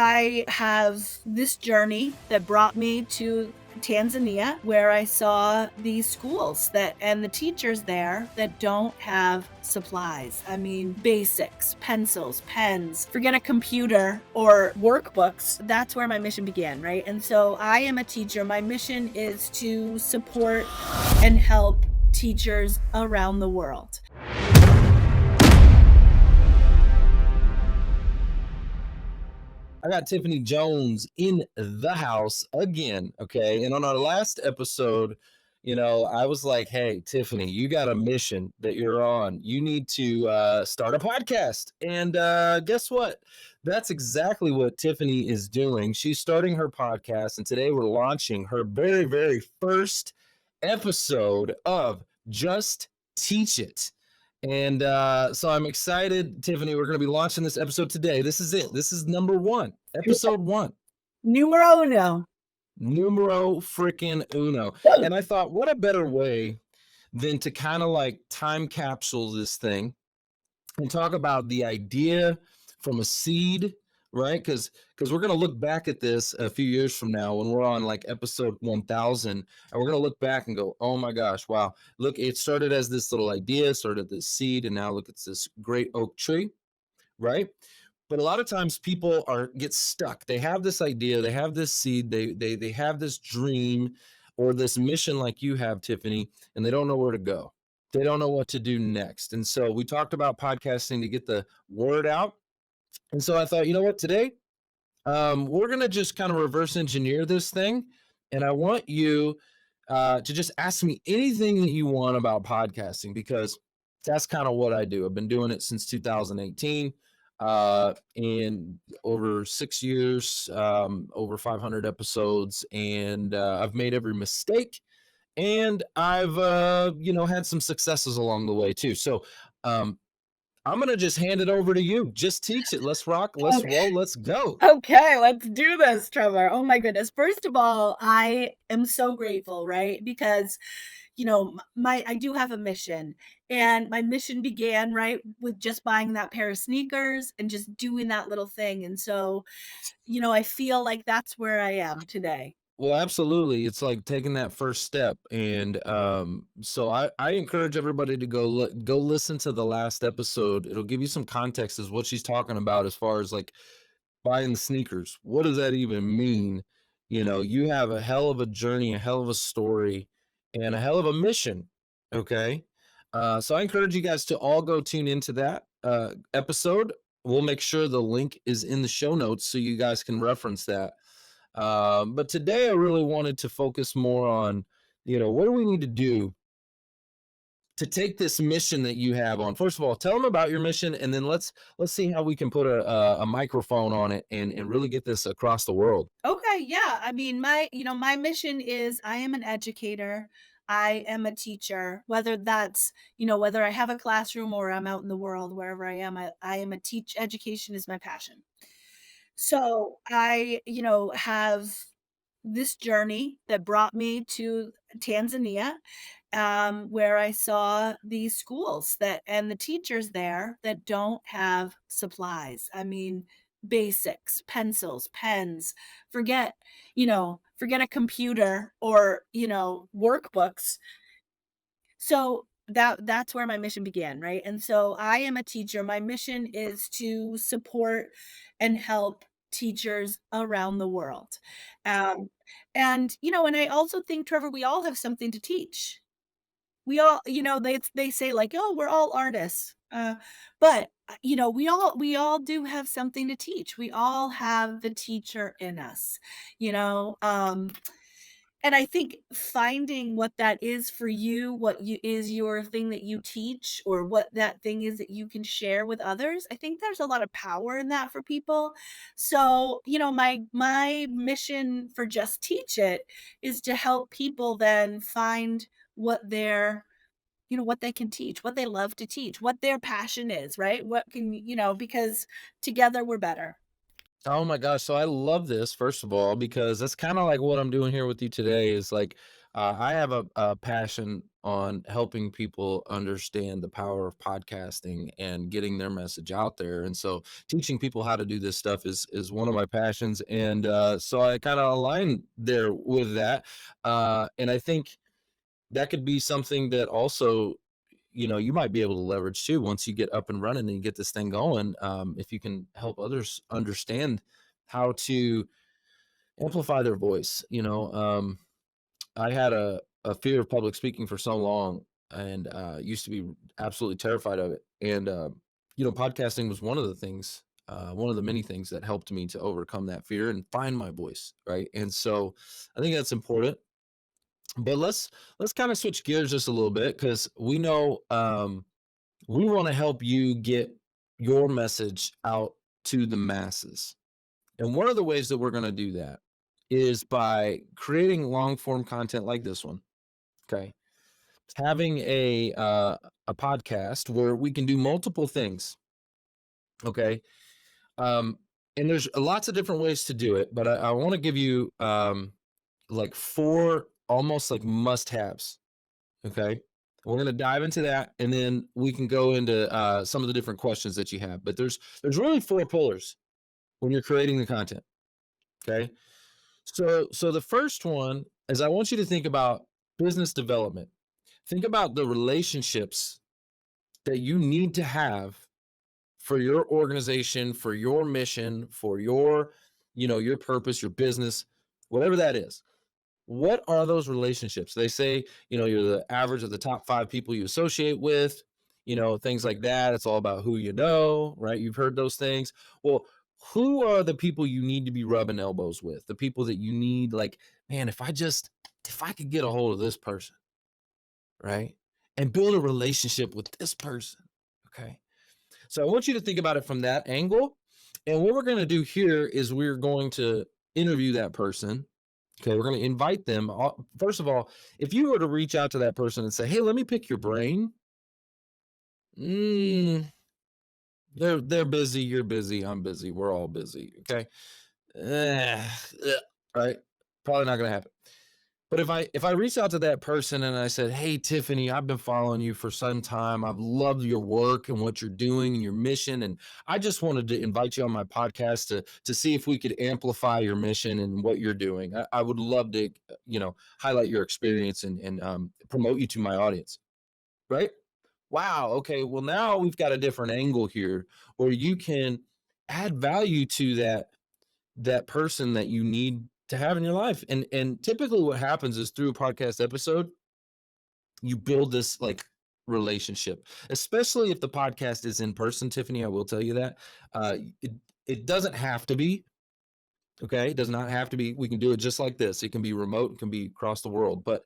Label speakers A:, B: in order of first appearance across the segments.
A: I have this journey that brought me to Tanzania, where I saw these schools that and the teachers there that don't have supplies. I mean, basics, pencils, pens, forget a computer or workbooks. That's where my mission began, right? And so I am a teacher. My mission is to support and help teachers around the world.
B: I got Tiffany Jones in the house again. Okay. And on our last episode, I was like, hey, Tiffany, you got a mission that you're on. You need to start a podcast. And guess what? That's exactly what Tiffany is doing. She's starting her podcast. And today we're launching her very, very first episode of Just Teach It. And so I'm excited, Tiffany. We're going to be launching this episode today. This is it. This is number one, episode one,
A: Numero uno.
B: numero freaking uno. And I thought, what a better way than to kind of like time capsule this thing and talk about the idea from a seed, right? Because we're going to look back at this a few years from now when we're on like episode 1000, and we're going to look back and go, oh my gosh, wow, look, it started as this little idea, started this seed, and now look, it's this great oak tree, right? But a lot of times people get stuck. They have this idea, they have this seed, they have this dream or this mission like you have, Tiffany, and they don't know where to go. They don't know what to do next. And so we talked about podcasting to get the word out. And so I thought, you know what, today we're going to just kind of reverse engineer this thing. And I want you to just ask me anything that you want about podcasting, because that's kind of what I do. I've been doing it since 2018, and over 6 years, over 500 episodes, and I've made every mistake, and I've had some successes along the way too. So um, I'm gonna just hand it over to you. Just teach it. Let's rock. Let's roll. Let's go.
A: Okay, let's do this, Trevor. Oh my goodness. First of all, I am so grateful, right? Because, my I do have a mission, and my mission began right with just buying that pair of sneakers and just doing that little thing. And so, I feel like that's where I am today.
B: Well, absolutely. It's like taking that first step. And so I encourage everybody to go listen to the last episode. It'll give you some context as what she's talking about as far as like buying the sneakers. What does that even mean? You have a hell of a journey, a hell of a story, and a hell of a mission. Okay. So I encourage you guys to all go tune into that episode. We'll make sure the link is in the show notes so you guys can reference that. But today I really wanted to focus more on, what do we need to do to take this mission that you have on? First of all, tell them about your mission, and then let's see how we can put a microphone on it and really get this across the world.
A: Okay, yeah. I mean, my mission is I am an educator. I am a teacher, whether that's, whether I have a classroom or I'm out in the world, wherever I am, I am a education is my passion. So I, have this journey that brought me to Tanzania, where I saw these schools that and the teachers there that don't have supplies. I mean, basics, pencils, pens, forget, forget a computer or, workbooks. So that's where my mission began, right? And so I am a teacher. My mission is to support and help teachers around the world. Um, and I also think, Trevor, we all have something to teach. We all, they say like, "Oh, we're all artists." But we all do have something to teach. We all have the teacher in us, you know. And I think finding what that is for you, what you is your thing that you teach or what that thing is that you can share with others, I think there's a lot of power in that for people. So, my mission for Just Teach It is to help people then find what their what they can teach, what they love to teach, what their passion is, right? What can, because together we're better.
B: Oh my gosh. So I love this, first of all, because that's kind of like what I'm doing here with you today is like, I have a passion on helping people understand the power of podcasting and getting their message out there. And so teaching people how to do this stuff is one of my passions. And so I kind of align there with that. And I think that could be something that also, you might be able to leverage too once you get up and running and you get this thing going. If you can help others understand how to amplify their voice. I had a fear of public speaking for so long, and used to be absolutely terrified of it. And podcasting was one of the things, one of the many things that helped me to overcome that fear and find my voice, right? And so I think that's important. But let's kind of switch gears just a little bit, because we know, we want to help you get your message out to the masses. And one of the ways that we're going to do that is by creating long form content like this one. Okay. Having a podcast where we can do multiple things. Okay. Um, and there's lots of different ways to do it, but I want to give you like four almost like must haves. Okay. We're going to dive into that, and then we can go into some of the different questions that you have. But there's really four pillars when you're creating the content. Okay. So the first one is, I want you to think about business development. Think about the relationships that you need to have for your organization, for your mission, for your purpose, your business, whatever that is. What are those relationships? They say, you're the average of the top 5 people you associate with, things like that. It's all about who you know, right? You've heard those things. Well, who are the people you need to be rubbing elbows with? The people that you need, like, man, if I could get a hold of this person, right? And build a relationship with this person. Okay. So I want you to think about it from that angle. And what we're going to do here is we're going to interview that person. Okay, we're going to invite them. First of all, if you were to reach out to that person and say, "Hey, let me pick your brain," mm, they're busy. You're busy. I'm busy. We're all busy. Okay, Eh, right? Probably not going to happen. But if I reached out to that person and I said, "Hey, Tiffany, I've been following you for some time. I've loved your work and what you're doing and your mission, and I just wanted to invite you on my podcast to see if we could amplify your mission and what you're doing. I would love to, highlight your experience and promote you to my audience." Right? Wow. Okay. Well, now we've got a different angle here, where you can add value to that person that you need to have in your life. And typically what happens is, through a podcast episode, you build this like relationship, especially if the podcast is in person. Tiffany, I will tell you that. It it doesn't have to be. Okay. It does not have to be. We can do it just like this. It can be remote, it can be across the world. But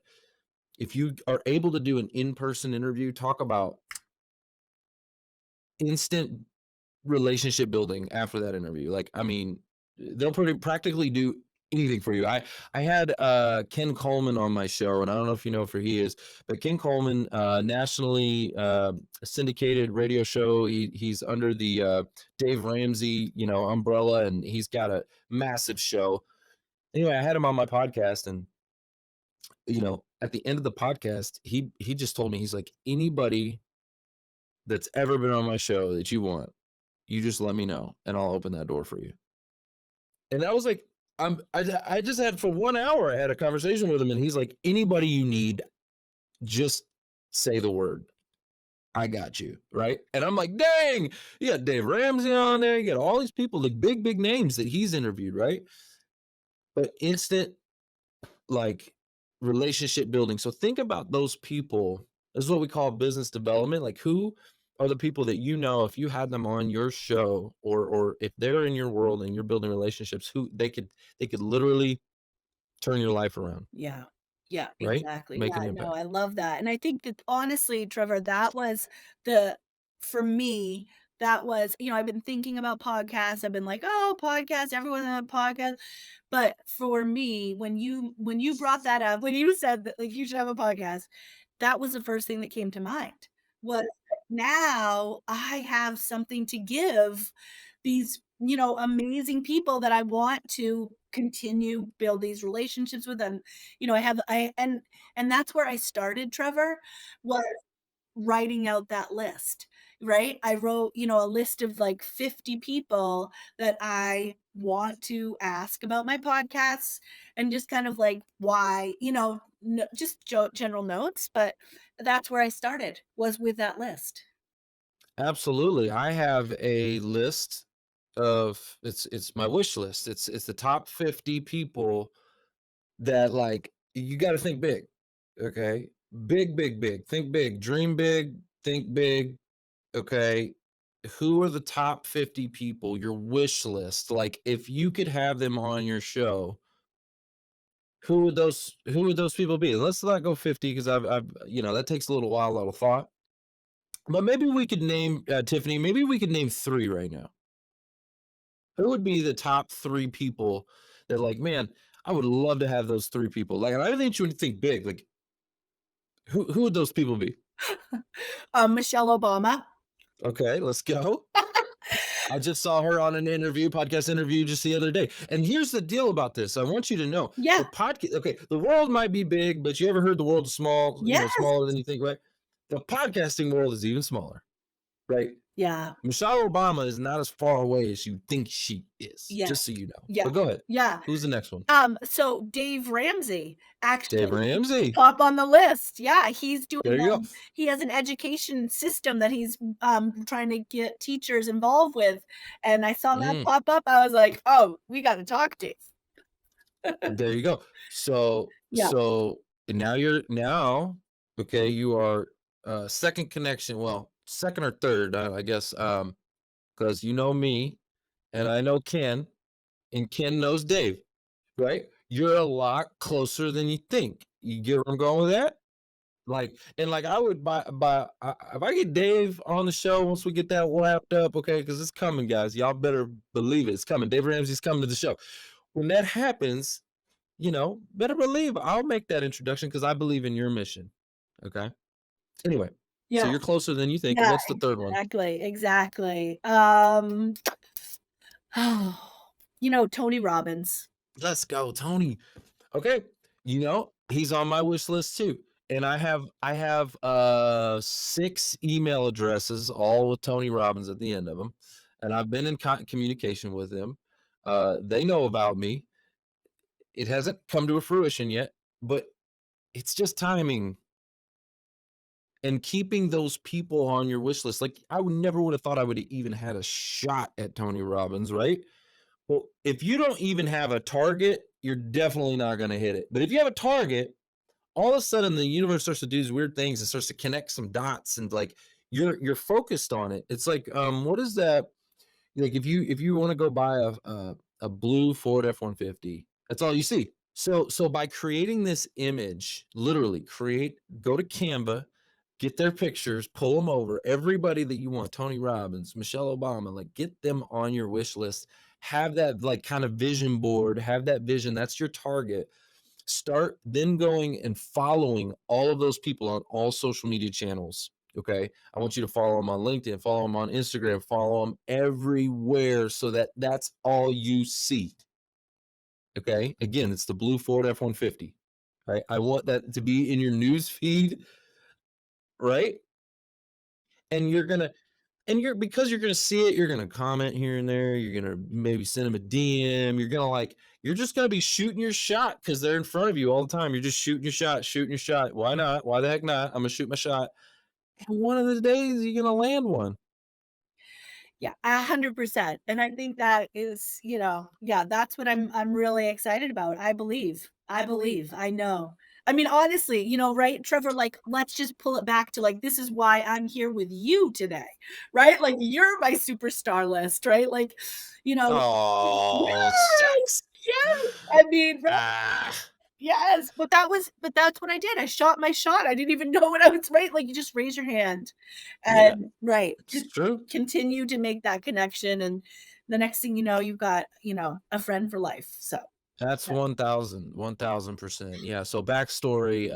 B: if you are able to do an in-person interview, talk about instant relationship building after that interview. Like, I mean, they'll pretty practically do anything for you. I had Ken Coleman on my show, and I don't know if you know who he is, but Ken Coleman, nationally syndicated radio show. He's under the Dave Ramsey, umbrella, and he's got a massive show. Anyway, I had him on my podcast, and at the end of the podcast, he just told me, he's like, "Anybody that's ever been on my show that you want, you just let me know, and I'll open that door for you." And I was like, I just had, for 1 hour, I had a conversation with him, and he's like, "Anybody you need, just say the word. I got you." Right? And I'm like, dang, you got Dave Ramsey on there, you got all these people, like big names that he's interviewed, right? But instant, like, relationship building. So think about those people. This is what we call business development. Like, who are the people that, if you had them on your show, or if they're in your world and you're building relationships, who they could literally turn your life around,
A: Yeah. Yeah,
B: right?
A: exactly.
B: Make an
A: Yeah, no,
B: impact.
A: I love that, and I think that, honestly, Trevor, that was the for me, that was I've been thinking about podcasts, I've been like, "Oh, podcasts, everyone's on a podcast," but for me, when you brought that up, when you said that, like, you should have a podcast, that was the first thing that came to mind, was that now I have something to give these, amazing people that I want to continue build these relationships with them. I have I and that's where I started, Trevor, was writing out that list, right? I wrote, a list of like 50 people that I want to ask about my podcasts and just kind of like why, just general notes, but that's where I started was with that list.
B: Absolutely. I have a list of it's my wish list. It's the top 50 people that like you got to think big. Okay? Big, big, big. Think big. Dream big, think big. Okay? Who are the top 50 people, your wish list? Like if you could have them on your show, who would those people be? Let's not go 50 because I've that takes a little while, a little thought. But maybe we could name Tiffany, maybe we could name 3 right now. Who would be the top 3 people that like, man, I would love to have those 3 people. Like, and I think you would think big. Like, who would those people be?
A: Michelle Obama.
B: Okay, let's go. I just saw her on an interview, podcast interview just the other day. And here's the deal about this. I want you to know
A: Yeah.
B: the podcast. Okay, the world might be big, but you ever heard the world is small,
A: Yes.
B: smaller than you think, right? The podcasting world is even smaller, right?
A: Yeah.
B: Michelle Obama is not as far away as you think she is,
A: Yes.
B: just so you know.
A: Yeah.
B: But go ahead.
A: Yeah.
B: Who's the next one?
A: So Dave Ramsey
B: Dave
A: actually
B: Ramsey.
A: top on the list. Yeah, he's doing,
B: There you go.
A: he has an education system that he's, trying to get teachers involved with, and I saw that
B: Mm,
A: pop up, I was like, "Oh, we gotta talk, Dave."
B: there you go. So
A: Yeah.
B: so now okay, you are second connection. Well, second or third, I guess. Because you know me and I know Ken, and Ken knows Dave, right? You're a lot closer than you think. You get where I'm going with that? Like, and like I would if I get Dave on the show once we get that wrapped up, okay, because it's coming, guys. Y'all better believe it. It's coming. Dave Ramsey's coming to the show. When that happens, better believe I'll make that introduction because I believe in your mission. Okay. Anyway, so
A: Yeah.
B: you're closer than you think.
A: Yeah,
B: What's the third one?
A: exactly, exactly. Tony Robbins.
B: Let's go, Tony. Okay. He's on my wish list too. And I have 6 email addresses, all with Tony Robbins at the end of them. And I've been in communication with him. They know about me. It hasn't come to a fruition yet, but it's just timing and keeping those people on your wish list. Like I would never would have thought I would have even had a shot at Tony Robbins, right? Well, if you don't even have a target, you're definitely not going to hit it. But if you have a target, all of a sudden the universe starts to do these weird things and starts to connect some dots and like you're focused on it. It's like what is that? Like if you want to go buy a blue Ford F-150, that's all you see. So by creating this image, literally go to Canva, get their pictures, pull them over, everybody that you want, Tony Robbins, Michelle Obama, like get them on your wish list. Have that like kind of vision board, have that vision. That's your target. Start then going and following all of those people on all social media channels. Okay. I want you to follow them on LinkedIn, follow them on Instagram, follow them everywhere so that that's all you see. Okay. Again, it's the blue Ford F-150. Right. I want that to be in your news feed. Right. And because you're gonna see it, you're gonna comment here and there, you're gonna maybe send them a DM, you're just gonna be shooting your shot because they're in front of you all the time. You're just shooting your shot. Why not? Why the heck not? I'm gonna shoot my shot. And one of the days you're gonna land one.
A: Yeah, 100%, and I think that is, yeah, that's what I'm really excited about. I know. I mean, honestly, right, Trevor, like, let's just pull it back to, like, this is why I'm here with you today, right? Like, you're my superstar list, right? Like, you know
B: Oh,
A: Yes!
B: shucks.
A: Yes! I mean,
B: Ah,
A: yes, but that's what I did. I shot my shot. I didn't even know what I was right, like, you just raise your hand
B: yeah,
A: and right,
B: it's true.
A: continue to make that connection, and the next thing you know, you've got, a friend for life, so,
B: That's
A: yeah.
B: 1000%. Yeah. So backstory,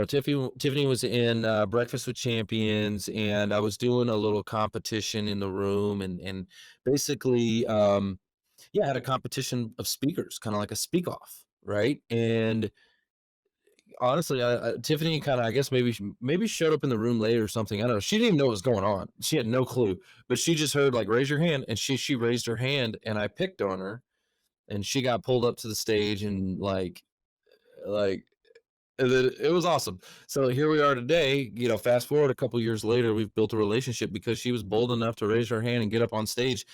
B: Tiffany was in Breakfast with Champions, and I was doing a little competition in the room, and basically, yeah, I had a competition of speakers, kind of like a speak off, right? And honestly, Tiffany kind of, I guess maybe showed up in the room late or something. I don't know. She didn't even know what was going on. She had no clue, but she just heard like raise your hand, and she raised her hand, and I picked on her, and she got pulled up to the stage, and like and then it was awesome. So here we are today. You know, fast forward a couple years later, we've built a relationship because she was bold enough to raise her hand and get up on stage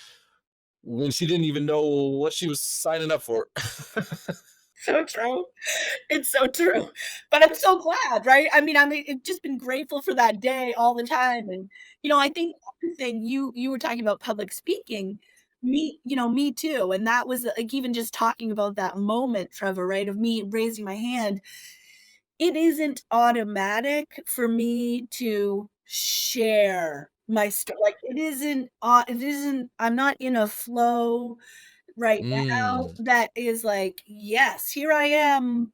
B: when she didn't even know what she was signing up for.
A: So true. It's so true. But I'm so glad, right? I've just been grateful for that day all the time. And, I think one thing you were talking about public speaking, me too. And that was like even just talking about that moment, Trevor, right? Of me raising my hand. It isn't automatic for me to share my story. Like it isn't, I'm not in a flow right now
B: Mm,
A: that is like, yes, here I am.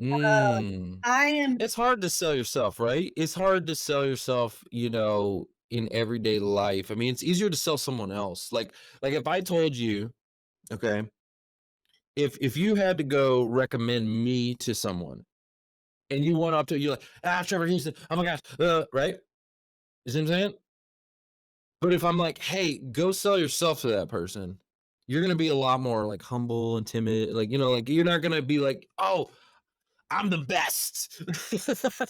B: mm.
A: I am
B: It's hard to sell yourself, right? It's hard to sell yourself, in everyday life. I mean, it's easier to sell someone else. Like if I told you, okay, if you had to go recommend me to someone and you went up to you're like, Trevor Houston, oh my gosh, right? You see what I'm saying? But if I'm like, hey, go sell yourself to that person, you're gonna be a lot more like humble and timid. Like, like you're not gonna be like, oh, I'm the best.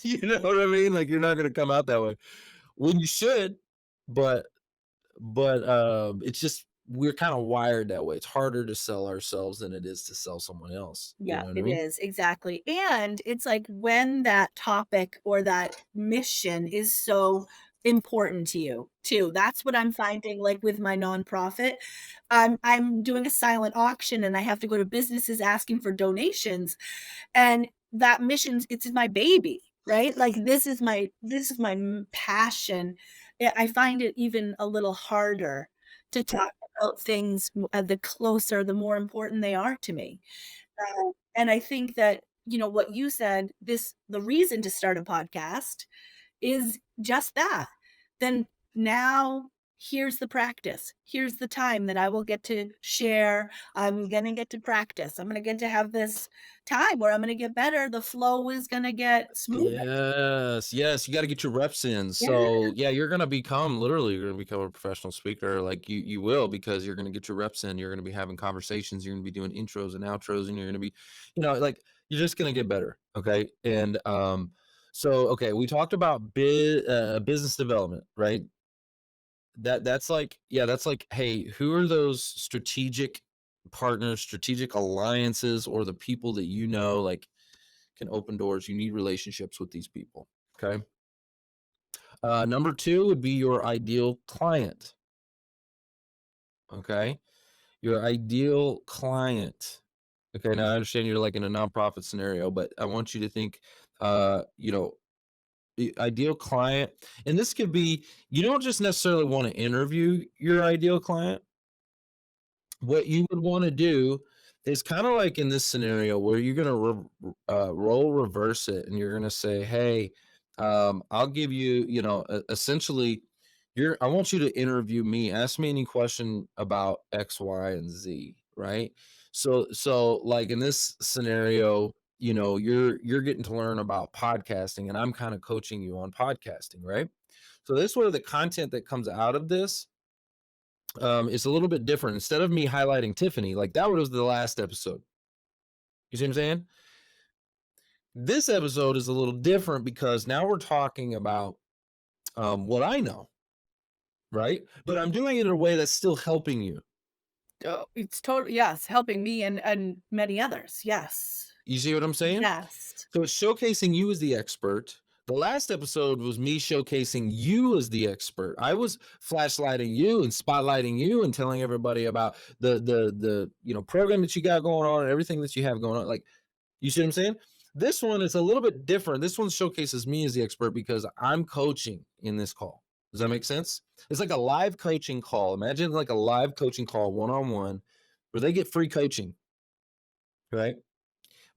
B: You know what I mean? Like you're not gonna come out that way. When you should, but it's just we're kind of wired that way. It's harder to sell ourselves than it is to sell someone else. You
A: Yeah,
B: know what I
A: it
B: mean?
A: is, exactly, and it's like when that topic or that mission is so important to you, too. That's what I'm finding, like, with my nonprofit. I'm doing a silent auction, and I have to go to businesses asking for donations, and that missions it's my baby, right? Like, this is my passion. I find it even a little harder to talk about things, the closer, the more important they are to me. And I think that, what you said, the reason to start a podcast is just that. Then now here's the practice. Here's the time that I will get to share. I'm going to get to practice. I'm going to get to have this time where I'm going to get better. The flow is going to get smoother.
B: Yes, yes, you gotta get your reps in.
A: Yeah.
B: So, yeah, you're gonna become a professional speaker, like, you will because you're gonna get your reps in, you're gonna be having conversations, you're gonna be doing intros and outros, and you're gonna be like, you're just gonna get better, okay? And, so, okay, we talked about business development, right? That's like yeah, that's like, hey, who are those strategic partners, strategic alliances, or the people that like, can open doors. You need relationships with these people. Okay. Number two would be your ideal client. Okay. Your ideal client. Okay. Now I understand you're like in a nonprofit scenario, but I want you to think, uh, you know, the ideal client. And this could be, you don't just necessarily want to interview your ideal client. What you would wanna do is kinda like in this scenario where you're gonna role reverse it, and you're gonna say, "Hey, I'll give you," essentially, I want you to interview me. Ask me any question about X, Y, and Z, right? Like, in this scenario, you're getting to learn about podcasting, and I'm kinda coaching you on podcasting, right? So this way, the content that comes out of this is a little bit different. Instead of me highlighting Tiffany, like that was the last episode. You see what I'm saying? This episode is a little different because now we're talking about what I know, right? But I'm doing it in a way that's still helping you.
A: Oh, it's totally, yes, helping me and many others. Yes.
B: You see what I'm saying?
A: Yes.
B: So it's showcasing you as the expert. The last episode was me showcasing you as the expert. I was flashlighting you and spotlighting you and telling everybody about the program that you got going on and everything that you have going on. Like, you see what I'm saying? This one is a little bit different. This one showcases me as the expert because I'm coaching in this call. Does that make sense? It's like a live coaching call. Imagine like a live coaching call one on one where they get free coaching, right?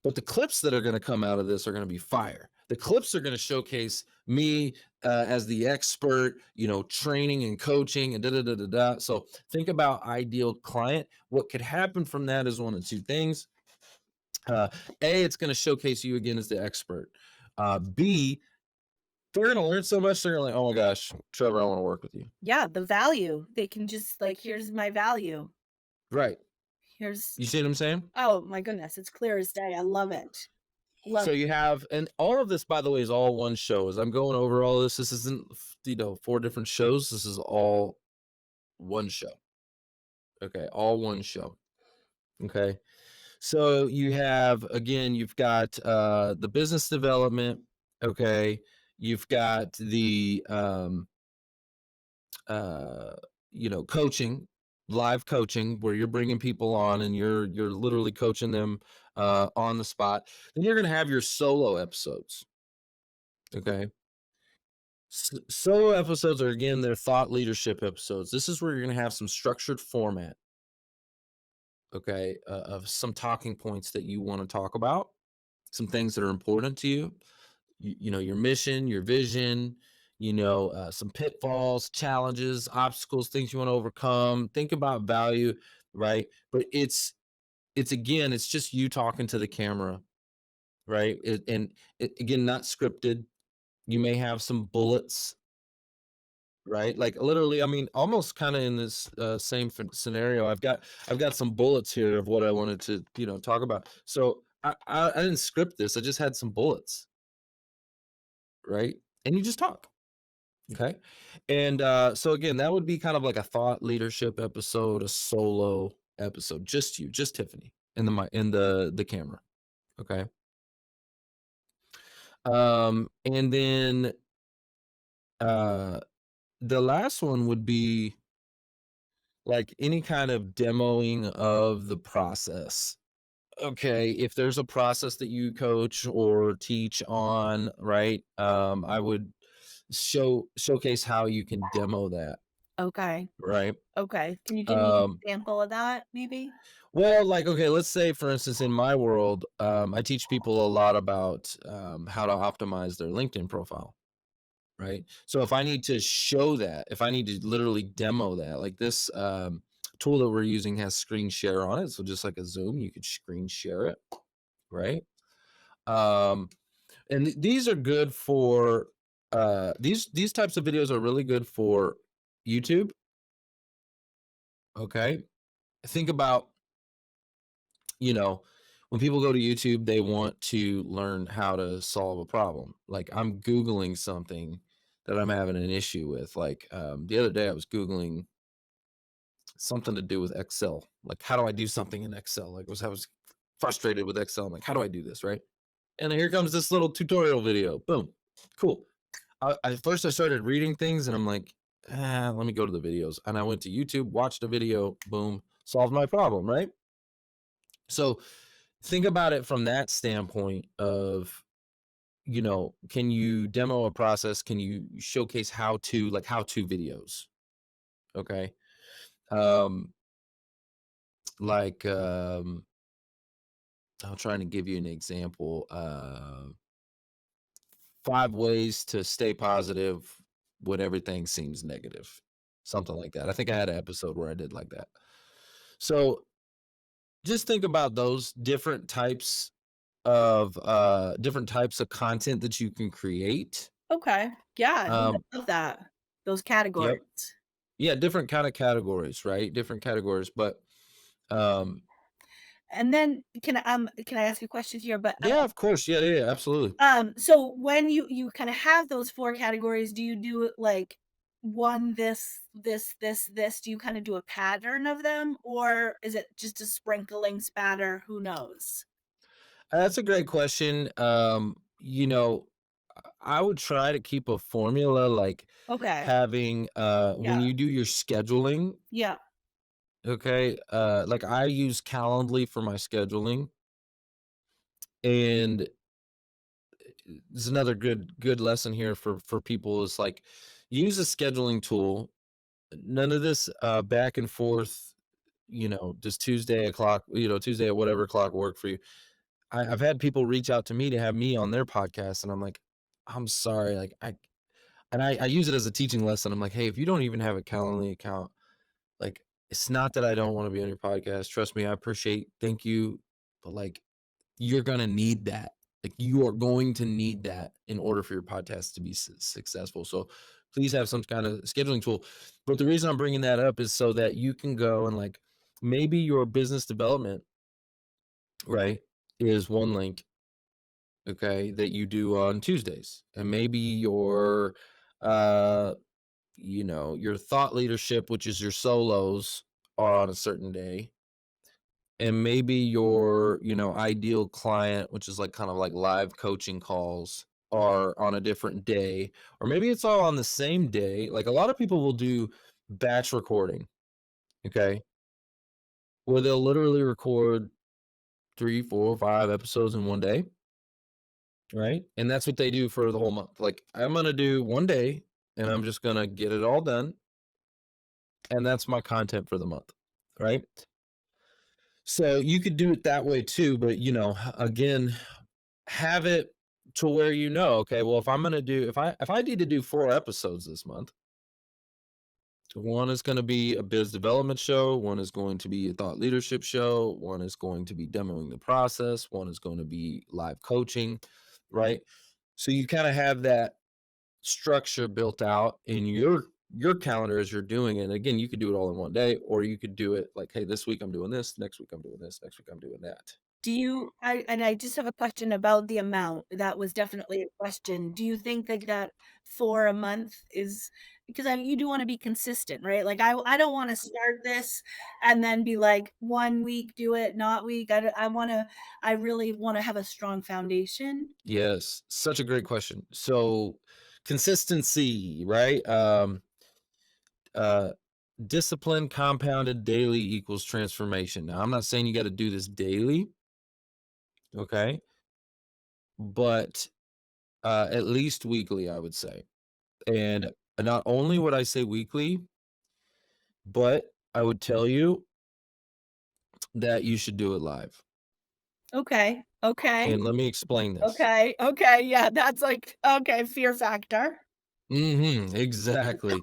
B: But the clips that are going to come out of this are going to be fire. The clips are going to showcase me as the expert, training and coaching and da da da da da. So think about ideal client. What could happen from that is one of two things. Uh, A, it's going to showcase you again as the expert. B, they're going to learn so much. They're like, oh my gosh, Trevor, I want to work with you.
A: Yeah, the value. They can just like, "Here's my value.
B: Right.
A: Here's"
B: You see what I'm saying?
A: Oh my goodness, it's clear as day. I love it. Love
B: So you have, and all of this, by the way, is all one show. As I'm going over all this, this isn't, four different shows. This is all one show. Okay. All one show. Okay. So you have, again, you've got the business development. Okay. You've got the, uh, coaching, live coaching, where you're bringing people on and you're literally coaching them on the spot. Then you're going to have your solo episodes. Okay. Solo episodes are, again, they're thought leadership episodes. This is where you're going to have some structured format, okay, of some talking points that you want to talk about, some things that are important to you. Your mission, your vision, some pitfalls, challenges, obstacles, things you want to overcome. Think about value, right? But it's again, it's just you talking to the camera, right? Again, not scripted. You may have some bullets. Right, like literally, I mean, almost kind of in this same scenario. I've got some bullets here of what I wanted to talk about. So I didn't script this. I just had some bullets, right? And you just talk, okay? And so again, that would be kind of like a thought leadership episode, a solo episode, just you, just Tiffany, in the camera, okay? And then uh, the last one would be like any kind of demoing of the process. Okay, if there's a process that you coach or teach on, right? I would showcase how you can demo that,
A: Okay,
B: right?
A: okay. Can you give me an
B: Um,
A: example of that, maybe?
B: well, like, okay, let's say for instance, in my world, I teach people a lot about how to optimize their LinkedIn profile. Right. So if I need to show that, if I need to literally demo that, like this tool that we're using has screen share on it. So just like a Zoom, you could screen share it. Right. Um, and these are good for these types of videos are really good for YouTube. Okay. Think about, you know, when people go to YouTube, they want to learn how to solve a problem. Like I'm Googling something that I'm having an issue with. Like the other day I was Googling something to do with Excel. Like, how do I do something in Excel? Like, I was frustrated with Excel. I'm like, how do I do this? Right. And then here comes this little tutorial video. Boom. Cool. First I started reading things and I'm like, let me go to the videos. And I went to YouTube, watched a video, boom, solved my problem. Right. So think about it from that standpoint of, can you demo a process? Can you showcase how to videos? Okay. Um, like, I'm trying to give you an example. 5 ways to stay positive when everything seems negative. Something like that. I think I had an episode where I did like that. So just think about those different types of content that you can create.
A: Okay. Yeah, no,
B: Um,
A: I love that. Those
B: yep.
A: categories.
B: Yeah, different kind of categories, right? Different categories. But um
A: And then can I ask you a question here? But
B: yeah, of course. Yeah, yeah, yeah, absolutely.
A: so when you kind of have those 4 categories, do you do it like one this? Do you kind of do a pattern of them, or is it just a sprinkling spatter? Who knows?
B: That's a great question. I would try to keep a formula like
A: Okay.
B: having
A: Yeah.
B: when you do your scheduling,
A: Yeah.
B: okay? Like I use Calendly for my scheduling, and there's another good lesson here for people is like use a scheduling tool. None of this back and forth, does Tuesday o'clock, Tuesday at whatever clock work for you. I've had people reach out to me to have me on their podcast, and I'm like, I'm sorry, like I use it as a teaching lesson. I'm like, hey, if you don't even have a Calendly account, like it's not that I don't want to be on your podcast. Trust me, I appreciate, thank you, but like you're gonna need that. Like you are going to need that in order for your podcast to be successful. So please have some kind of scheduling tool. But the reason I'm bringing that up is so that you can go and like maybe your business development, right, is one link, okay, that you do on Tuesdays. And maybe uh your thought leadership, which is your solos, are on a certain day. And maybe your, ideal client, which is like kind of like live coaching calls, are on a different day. Or maybe it's all on the same day. Like a lot of people will do batch recording, okay, where they'll literally record 3, 4, 5 episodes in one day. Right? And that's what they do for the whole month. Like, I'm gonna do one day, and I'm just gonna get it all done, and that's my content for the month, right? So, you could do it that way too, but, again, have it to where okay, well, if I need to do 4 episodes this month, one is gonna be a biz development show, one is going to be a thought leadership show, one is going to be demoing the process, one is gonna be live coaching, right? So, you kinda have that structure built out in your calendar as you're doing it. And again, you could do it all in one day, or you could do it like, hey, this week I'm doing this, next week I'm doing this, next week I'm doing that.
A: Do you I just have a question about the amount. That was definitely a question. Do you think that for a month is because you do wanna be consistent, right? Like, I don't wanna start this and then be like, 1 week do it, not week. I really wanna have a strong foundation.
B: Yes, such a great question. So consistency, right? Uh Discipline compounded daily equals transformation. Now, I'm not saying you got to do this daily, okay, but at least weekly, I would say. And not only would I say weekly, but I would tell you that you should do it live.
A: Okay, okay,
B: And let me explain this.
A: okay, okay, yeah, that's like okay, fear factor.
B: Exactly.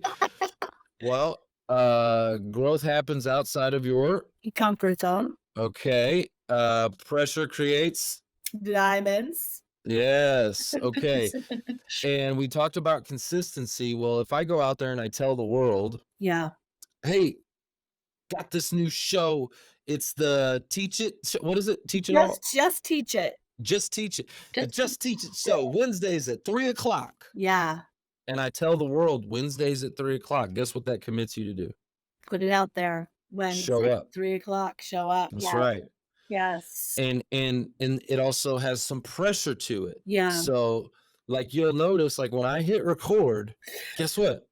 B: Well, growth happens outside of your
A: Comfort zone.
B: okay. Pressure creates
A: Diamonds.
B: yes. Okay. And we talked about consistency. Well, if I go out there and I tell the world,
A: Yeah.
B: hey, got this new show. It's the Teach It. What is it? Teach It All.
A: Just teach it.
B: Just Teach It. The
A: Just
B: Just Teach It show Wednesdays at 3 o'clock.
A: yeah,
B: And I tell the world Wednesdays at 3 o'clock. Guess what that commits you to do?
A: put it out there.
B: Show
A: Wednesday,
B: up.
A: 3 o'clock. Show up.
B: That's
A: Yes,
B: right.
A: yes.
B: And it also has some pressure to it.
A: Yeah.
B: So like you'll notice, like when I hit record, guess what?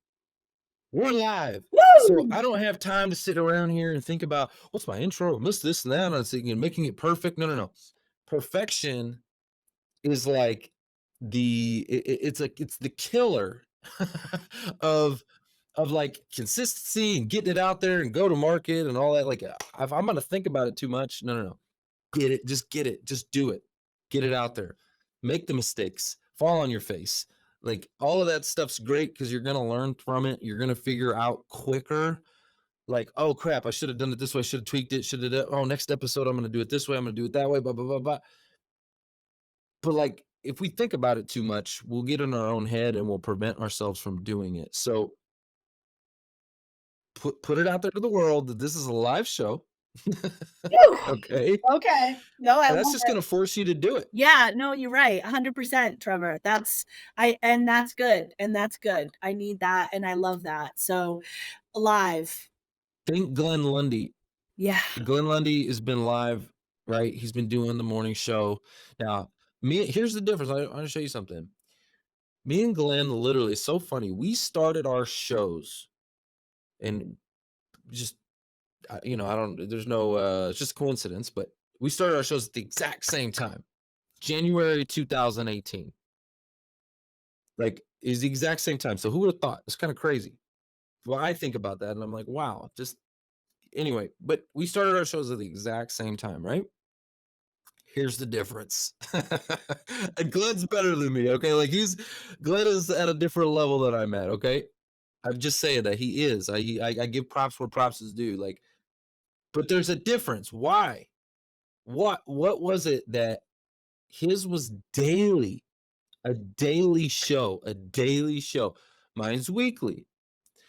B: We're live. So
A: Woo!
B: I don't have time to sit around here and think about what's my intro, miss this and that. And I'm thinking making it perfect. No, no, no. Perfection is like it's the killer of like consistency and getting it out there and go to market and all that. Like if I'm gonna think about it too much, no, no, no. Get it, just do it. Get it out there. Make the mistakes. Fall on your face. Like all of that stuff's great because you're gonna learn from it. You're gonna figure out quicker. Like, oh crap, I should have done it this way. Should have tweaked it. Should have. Oh, next episode I'm gonna do it this way. I'm gonna do it that way. Blah blah blah blah. But like, if we think about it too much, we'll get in our own head and we'll prevent ourselves from doing it. So put it out there to the world that this is a live show.
A: Woo!
B: Okay.
A: Okay. No, I
B: And that's
A: love
B: just
A: it.
B: gonna force you to do it.
A: Yeah, no, you're right, 100%, Trevor. That's I and that's good, and that's good. I need that, and I love that. So, live.
B: Think Glenn Lundy.
A: Yeah.
B: Glenn Lundy has been live, right? He's been doing the morning show. Now, here's the difference. I want to show you something. Me and Glenn literally it's so funny. We started our shows and just I don't there's no it's just coincidence, but we started our shows at the exact same time. January 2018. Like is the exact same time. So who would have thought? It's kind of crazy. Well, I think about that and I'm like, wow, just anyway, but we started our shows at the exact same time, right? Here's the difference. And Glenn's better than me, okay? Like Glenn is at a different level than I'm at, okay? I'm just saying that he is. I give props where props is due. Like, but there's a difference. Why? What was it that his was daily, a daily show, a daily show. Mine's weekly.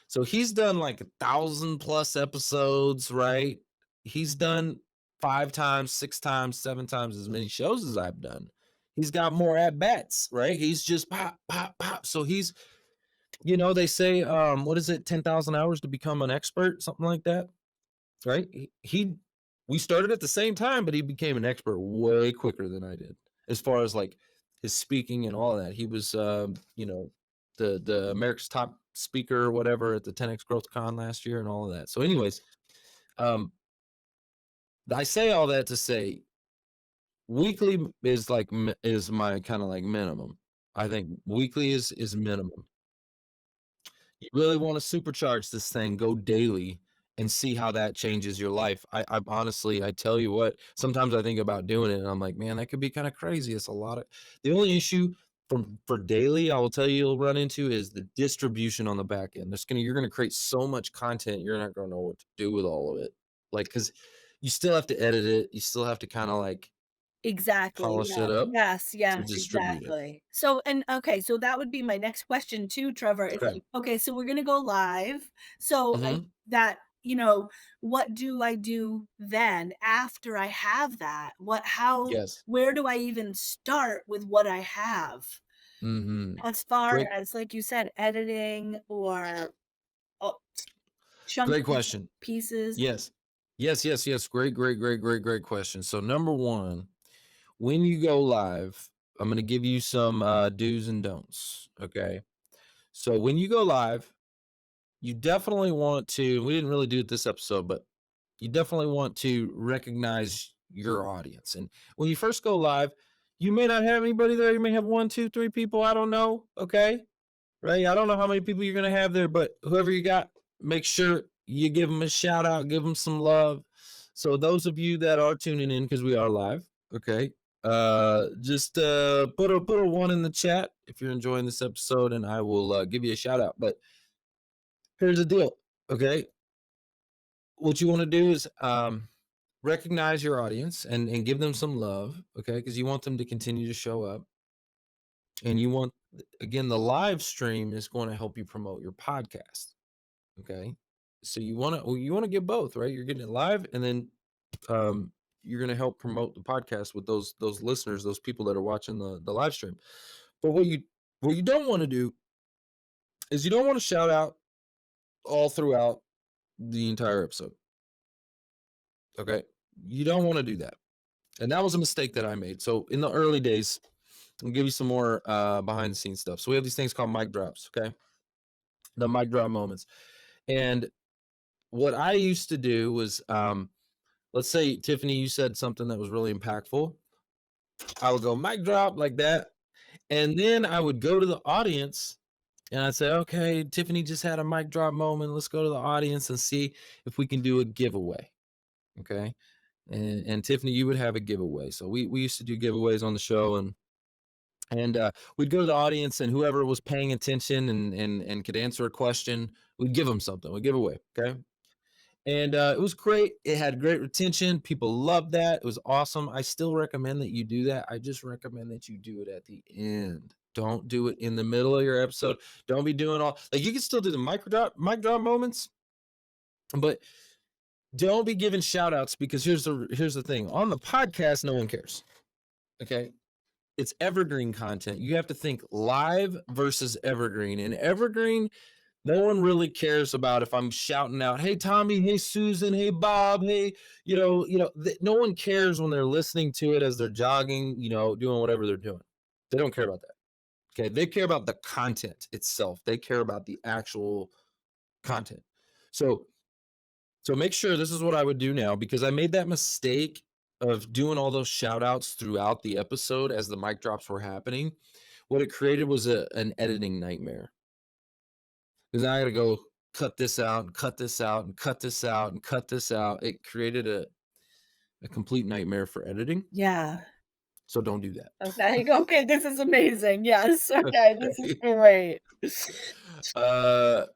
B: So he's done like 1,000 plus episodes, right? He's done 5 times, 6 times, 7 times as many shows as I've done. He's got more at bats, right? He's just pop, pop, pop. So he's, they say, what is it, 10,000 hours to become an expert, something like that, right? We started at the same time, but he became an expert way quicker than I did, as far as like his speaking and all that. He was, the America's top speaker or whatever at the 10x Growth Con last year and all of that. So, anyways, um, I say all that to say weekly is like is my kind of like minimum. I think weekly is minimum. You really want to supercharge this thing, go daily and see how that changes your life. I honestly, I tell you what, sometimes I think about doing it and I'm like, man, that could be kind of crazy. It's a lot of the only issue for daily, I will tell you you'll run into is the distribution on the back end. You're gonna create so much content, you're not gonna know what to do with all of it. Like, because you still have to edit it, you still have to kind of like
A: Exactly,
B: polish
A: yeah.
B: it up
A: Yes,
B: to
A: yes,
B: distribute it.
A: exactly. So and okay, so that would be my next question too, Trevor. It's
B: Okay.
A: like, okay, so we're gonna go live. So, like,
B: Hmm.
A: that, what do I do then after I have that?
B: Yes.
A: Where do I even start with what I have?
B: Hmm.
A: As far
B: Great,
A: as, like you said, editing or, oh,
B: great
A: chunking
B: question.
A: pieces.
B: Yes. Yes, yes, yes. Great, great, great, great, great question. So number one, when you go live, I'm going to give you some do's and don'ts. Okay. So when you go live, you definitely want to, we didn't really do it this episode, but you definitely want to recognize your audience. And when you first go live, you may not have anybody there. You may have one, two, three people. I don't know. Okay. Right? I don't know how many people you're going to have there, but whoever you got, make sure you give them a shout out, give them some love. So those of you that are tuning in, because we are live, okay, just put a one in the chat if you're enjoying this episode, and I will give you a shout out. But here's the deal, okay? What you want to do is recognize your audience and give them some love, okay? Because you want them to continue to show up, and you want, again, the live stream is going to help you promote your podcast. Okay. So you want to get both, right? You're getting it live and then um you're going to help promote the podcast with those listeners, those people that are watching the live stream. But what you don't want to do is you don't want to shout out all throughout the entire episode. Okay? You don't want to do that. And that was a mistake that I made. So in the early days, I'll give you some more behind the scenes stuff. So we have these things called mic drops, okay? The mic drop moments. And what I used to do was let's say, Tiffany, you said something that was really impactful. I would go mic drop like that. And then I would go to the audience and I'd say, okay, Tiffany just had a mic drop moment. Let's go to the audience and see if we can do a giveaway. Okay. And Tiffany, you would have a giveaway. So we used to do giveaways on the show and we'd go to the audience and whoever was paying attention and could answer a question, we'd give them something. We'd give away. Okay. And it was great. It had great retention. People loved that. It was awesome. I still recommend that you do that. I just recommend that you do it at the end. Don't do it in the middle of your episode. Don't be doing all like you can still do the mic drop moments, but don't be giving shout outs because here's the thing. On the podcast, no one cares. Okay. It's evergreen content. You have to think live versus evergreen. And evergreen, no one really cares about if I'm shouting out, "Hey Tommy, hey Susan, hey Bob, hey," no one cares when they're listening to it as they're jogging, doing whatever they're doing. They don't care about that. Okay, they care about the content itself. They care about the actual content. So, so make sure this is what I would do now because I made that mistake of doing all those shout outs throughout the episode as the mic drops were happening. What it created was an editing nightmare because I got to go cut this out and cut this out and cut this out and cut this out. It created a complete nightmare for editing.
A: Yeah.
B: So don't do that.
A: Okay, okay, this is amazing. Yes, okay, this is
B: Okay.
A: great.
B: Uh,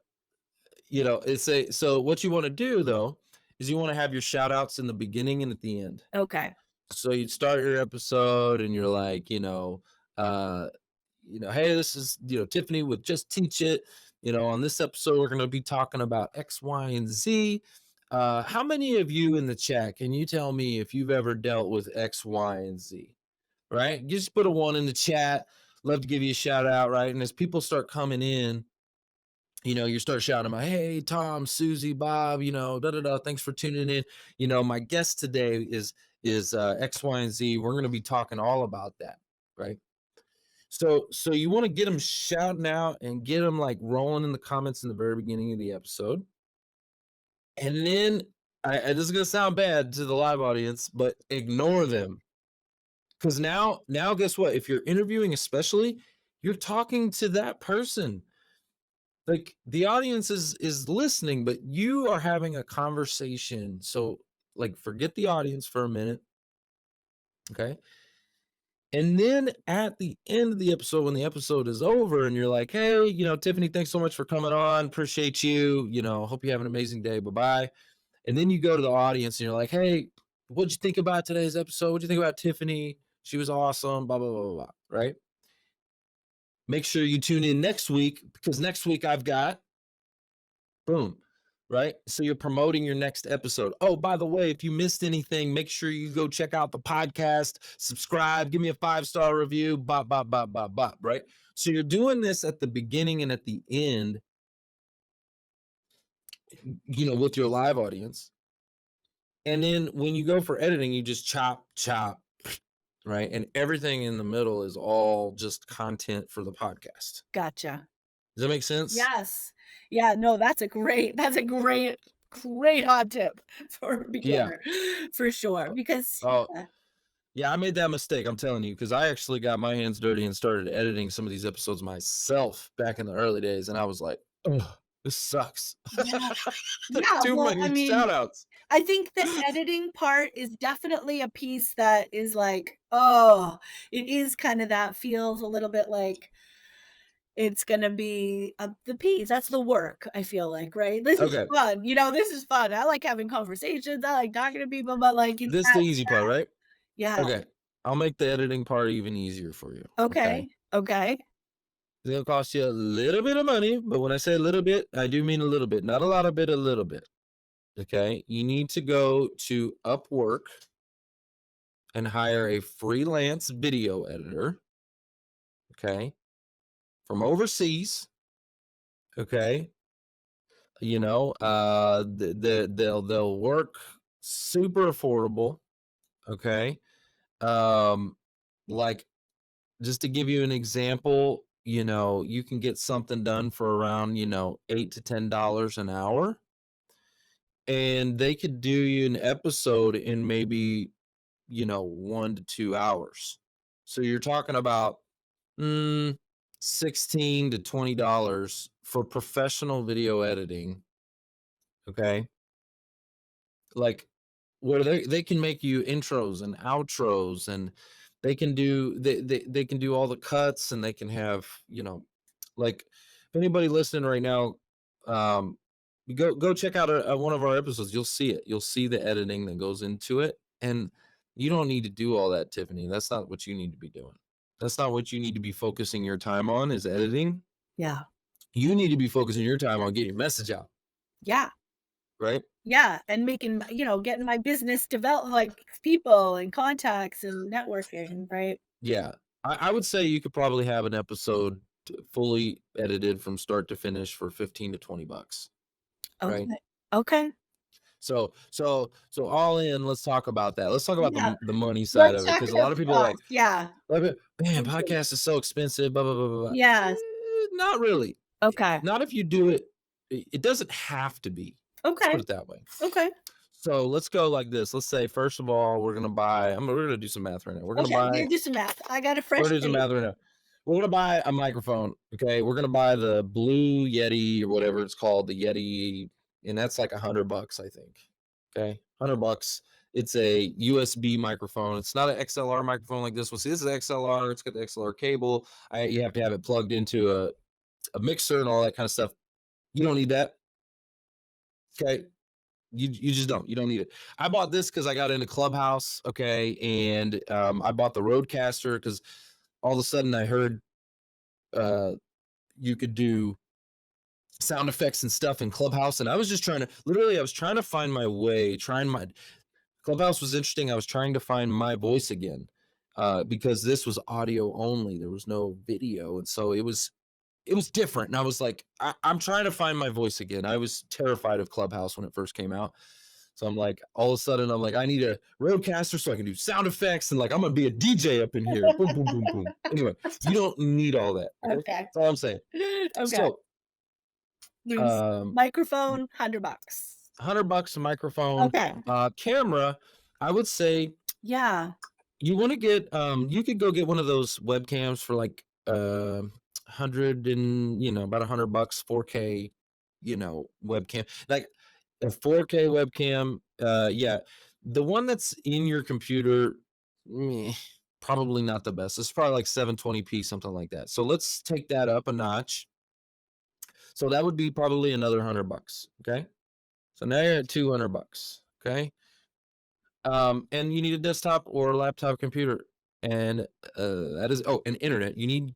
B: it's a so what you want to do though is you want to have your shout outs in the beginning and at the end.
A: Okay,
B: So you'd start your episode and you're like, uh, hey, this is Tiffany with Just Teach It. On this episode, we're gonna be talking about X, Y, and Z. How many of you in the chat can you tell me if you've ever dealt with X, Y, and Z? Right? You just put a one in the chat. Love to give you a shout out, right? And as people start coming in, you start shouting about, hey, Tom, Susie, Bob, da da da. Thanks for tuning in. My guest today is X, Y, and Z. We're gonna be talking all about that, right? So you want to get them shouting out and get them like rolling in the comments in the very beginning of the episode. And then this is gonna sound bad to the live audience, but ignore them. Because now guess what? If you're interviewing, especially, you're talking to that person. Like the audience is listening, but you are having a conversation. So like forget the audience for a minute. Okay. And then at the end of the episode, when the episode is over and you're like, hey, Tiffany, thanks so much for coming on. Appreciate you. Hope you have an amazing day. Bye bye. And then you go to the audience and you're like, hey, what'd you think about today's episode? What'd you think about Tiffany? She was awesome. Blah, blah, blah, blah, blah. Right. Make sure you tune in next week because next week I've got boom. Right. So you're promoting your next episode. Oh, by the way, if you missed anything, make sure you go check out the podcast, subscribe, give me a 5-star review, bop, bop, bop, bop, bop. Right. So you're doing this at the beginning and at the end, with your live audience. And then when you go for editing, you just chop, chop, right? And everything in the middle is all just content for the podcast.
A: gotcha.
B: Does that make sense?
A: Yes. Yeah, no, great hot tip for a
B: Yeah.
A: beginner, for sure, because
B: Oh,
A: yeah.
B: yeah, I made that mistake, I'm telling you, because I actually got my hands dirty and started editing some of these episodes myself back in the early days, and I was like, "Oh, this sucks."
A: Yeah.
B: There's
A: Yeah,
B: too
A: well, I
B: many
A: mean,
B: shout outs.
A: I think the editing part is definitely a piece that is like, oh, it is kinda that feels a little bit like it's gonna be, the piece, that's the work, I feel like, right? This is
B: Okay,
A: fun, this is fun. I like having conversations, I like talking to people, but, like, it's
B: this is the easy part, right?
A: yeah.
B: Okay, I'll make the editing part even easier for you, okay?
A: Okay, okay.
B: It's gonna cost you a little bit of money, but when I say a little bit, I do mean a little bit, not a lot of bit, a little bit, okay? You need to go to Upwork and hire a freelance video editor, okay, from overseas, okay? They'll work super affordable, okay? Um, like just to give you an example, you can get something done for around, $8 to $10 an hour, and they could do you an episode in maybe, 1 to 2 hours. So you're talking about mm, $16 to $20 for professional video editing. Okay. Like where they can make you intros and outros and they can do all the cuts and they can have, like if anybody listening right now, um go check out one of our episodes. You'll see it. You'll see the editing that goes into it. And you don't need to do all that, Tiffany. That's not what you need to be doing. That's not what you need to be focusing your time on is editing.
A: Yeah.
B: You need to be focusing your time on getting your message out,
A: Yeah.
B: right?
A: Yeah, and making getting my business develop like, people and contacts and networking, right?
B: Yeah. I would say you could probably have an episode fully edited from start to finish for 15 to 20 bucks, right?
A: Okay. Okay.
B: So all in, let's talk about that. Let's talk about
A: Yeah.
B: the money side
A: Let's
B: of it
A: talk
B: because a lot
A: about
B: of people are like,
A: cost. Yeah.
B: Man,
A: Okay.
B: podcast is so expensive, blah blah blah blah blah."
A: Yes.
B: Not really.
A: Okay.
B: Not if you do it. It doesn't have to be. Let's put
A: Okay.
B: it that way.
A: Okay.
B: So let's go like this. Let's say first of all, we're gonna buy. We're gonna do some math right now.
A: Okay, we're gonna do some math. I got a
B: We're
A: fresh
B: gonna do some
A: date.
B: math right now. We're gonna buy a microphone. Okay, we're gonna buy the blue Yeti or whatever it's called, the Yeti, and that's like $100, I think. Okay, $100. It's a USB microphone. It's not an XLR microphone like this one. See, this is XLR. It's got the XLR cable. You have to have it plugged into a mixer and all that kind of stuff. You don't need that. Okay. You just don't. You don't need it. I bought this because I got into Clubhouse. Okay. And I bought the Roadcaster because all of a sudden I heard uh, you could do sound effects and stuff in Clubhouse. And I was just trying to, literally, I was trying to find my way, trying my, Clubhouse was interesting. I was trying to find my voice again because this was audio only. There was no video. And so it was different. And I was like, I'm trying to find my voice again. I was terrified of Clubhouse when it first came out. So I'm like, all of a sudden, I'm like, I need a roadcaster so I can do sound effects and like I'm gonna be a DJ up in here. Boom, boom, boom, boom. Anyway, you don't need all that. Okay.
A: Okay.
B: That's all I'm saying.
A: Okay.
B: So
A: There's
B: um
A: microphone, $100.
B: $100 a microphone,
A: Okay.
B: camera, I would say
A: Yeah.
B: you want to get you could go get one of those webcams for like 100 and about $100, 4K, webcam. Like a 4K webcam, yeah. The one that's in your computer, meh, probably not the best. It's probably like 720p, something like that. So let's take that up a notch. So that would be probably another $100. Okay. So now you're at $200. Okay. And you need a desktop or a laptop computer. And that is, oh, and internet. You need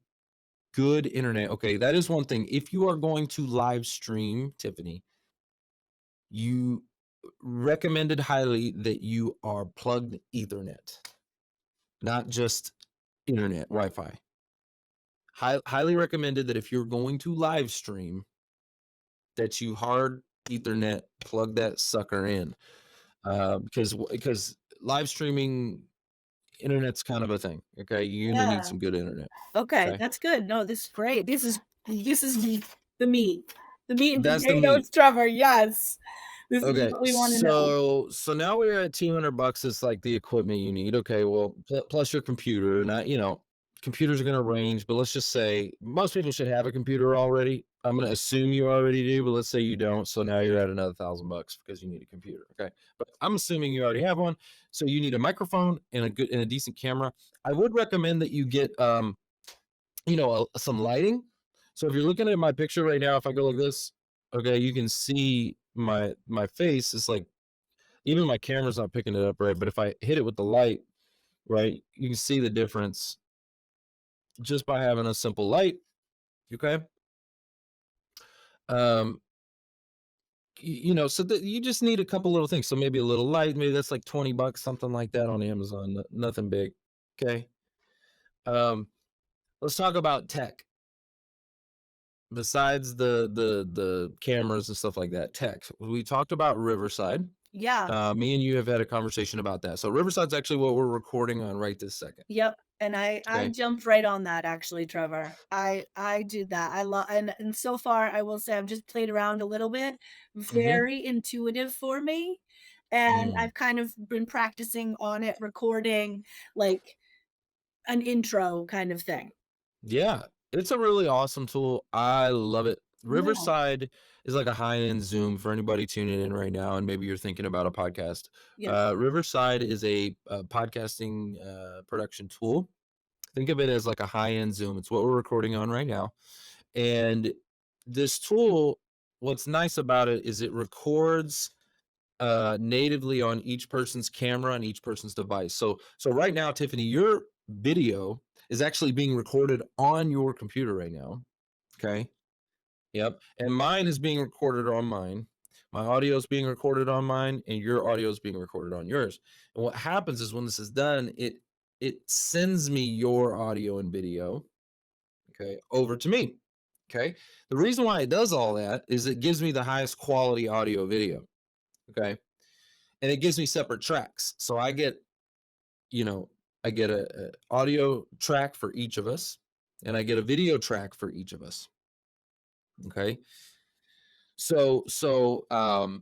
B: good internet. Okay. That is one thing. If you are going to live stream, Tiffany, you recommended highly that you are plugged Ethernet, not just internet, Wi Fi. Highly recommended that if you're going to live stream, that you hard Ethernet plug that sucker in. Because live streaming internet's kind of a thing. Okay, you're gonna need
A: Yeah.
B: some good internet.
A: Okay,
B: Okay,
A: that's good. No, this is great. This is the meat. The meat and
B: that's the meat.
A: potatoes, Trevor. Yes. This is
B: Okay,
A: what we wanna know.
B: so now we're at $200. Is like the equipment you need. Okay, well, plus your computer. Not computers are gonna range, but let's just say most people should have a computer already. I'm gonna assume you already do, but let's say you don't. So now you're at another $1,000 because you need a computer. Okay, but I'm assuming you already have one. So you need a microphone and a decent camera. I would recommend that you get some lighting. So if you're looking at my picture right now, if I go like this, okay, you can see my face is like even my camera's not picking it up right, but if I hit it with the light, right, you can see the difference just by having a simple light. Okay. Um, so that you just need a couple little things. So maybe a little light, maybe that's like $20, something like that on Amazon. Nothing big. Okay. Um, let's talk about tech. Besides the cameras and stuff like that, tech. We talked about Riverside.
A: Yeah.
B: Me and you have had a conversation about that. So Riverside's actually what we're recording on right this second.
A: Yep, and I
B: Okay.
A: jumped right on that actually, Trevor. I do that. I love and so far, I will say I've just played around a little bit.
B: Hmm.
A: Very intuitive for me, and
B: Mm.
A: I've kind of been practicing on it, recording, like, an intro kind of thing.
B: Yeah, it's a really awesome tool. I love it.
A: Yeah.
B: Riverside is like a high-end Zoom for anybody tuning in right now, and maybe you're thinking about a podcast.
A: Yeah.
B: Riverside is a podcasting production tool. Think of it as like a high-end Zoom. It's what we're recording on right now. And this tool, what's nice about it is it records natively on each person's camera and each person's device. So right now, Tiffany, your video is actually being recorded on your computer right now. Okay. Yep. And mine is being recorded on mine. My audio is being recorded on mine, and your audio is being recorded on yours. And what happens is when this is done, it sends me your audio and video, okay, over to me. Okay. The reason why it does all that is it gives me the highest quality audio video. Okay. And it gives me separate tracks. So you know, I get a audio track for each of us, and I get a video track for each of us. Okay.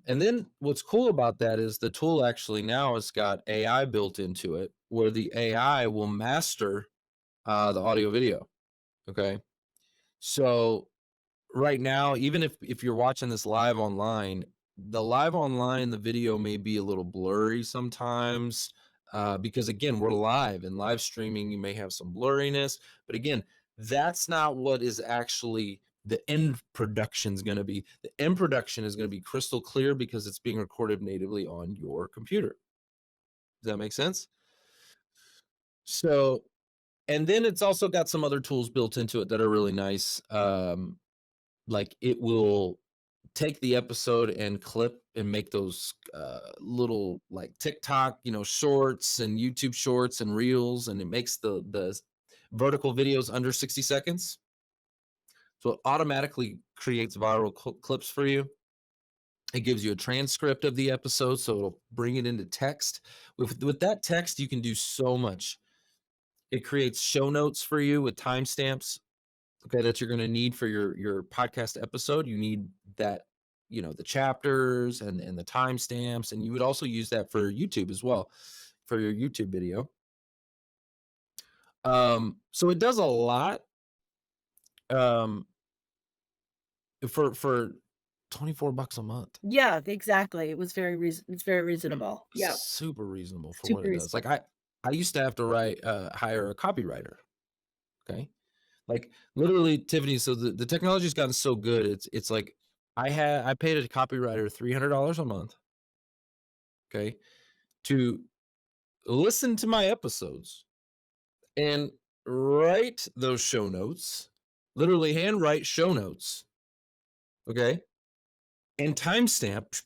B: And then what's cool about that is the tool actually now has got AI built into it where the AI will master the audio video. Okay. So right now, even if you're watching this live online, the live online, the video may be a little blurry sometimes, because again, we're live and live streaming. You may have some blurriness, but again, that's not what is actually the end production is going to be. The end production is going to be crystal clear because it's being recorded natively on your computer. Does that make sense? So, and then it's also got some other tools built into it that are really nice. Like it will take the episode and clip and make those little like TikTok, shorts and YouTube shorts and reels, and it makes the vertical videos under 60 seconds. So it automatically creates viral clips for you. It gives you a transcript of the episode, so it'll bring it into text. With that text, you can do so much. It creates show notes for you with timestamps, okay, that you're going to need for your podcast episode. You need that, the chapters and the timestamps, and you would also use that for YouTube as well, for your YouTube video. So it does a lot. Um, for $24 a month.
A: Yeah, exactly. It's very reasonable. Yeah,
B: Super reasonable for what
A: super
B: it does. Like
A: reasonable.
B: I used to have to hire a copywriter. Okay. Like literally, Tiffany. So the technology's gotten so good. It's like I paid a copywriter $300 a month. Okay, to listen to my episodes and write those show notes. Literally handwrite show notes. Okay, and timestamp.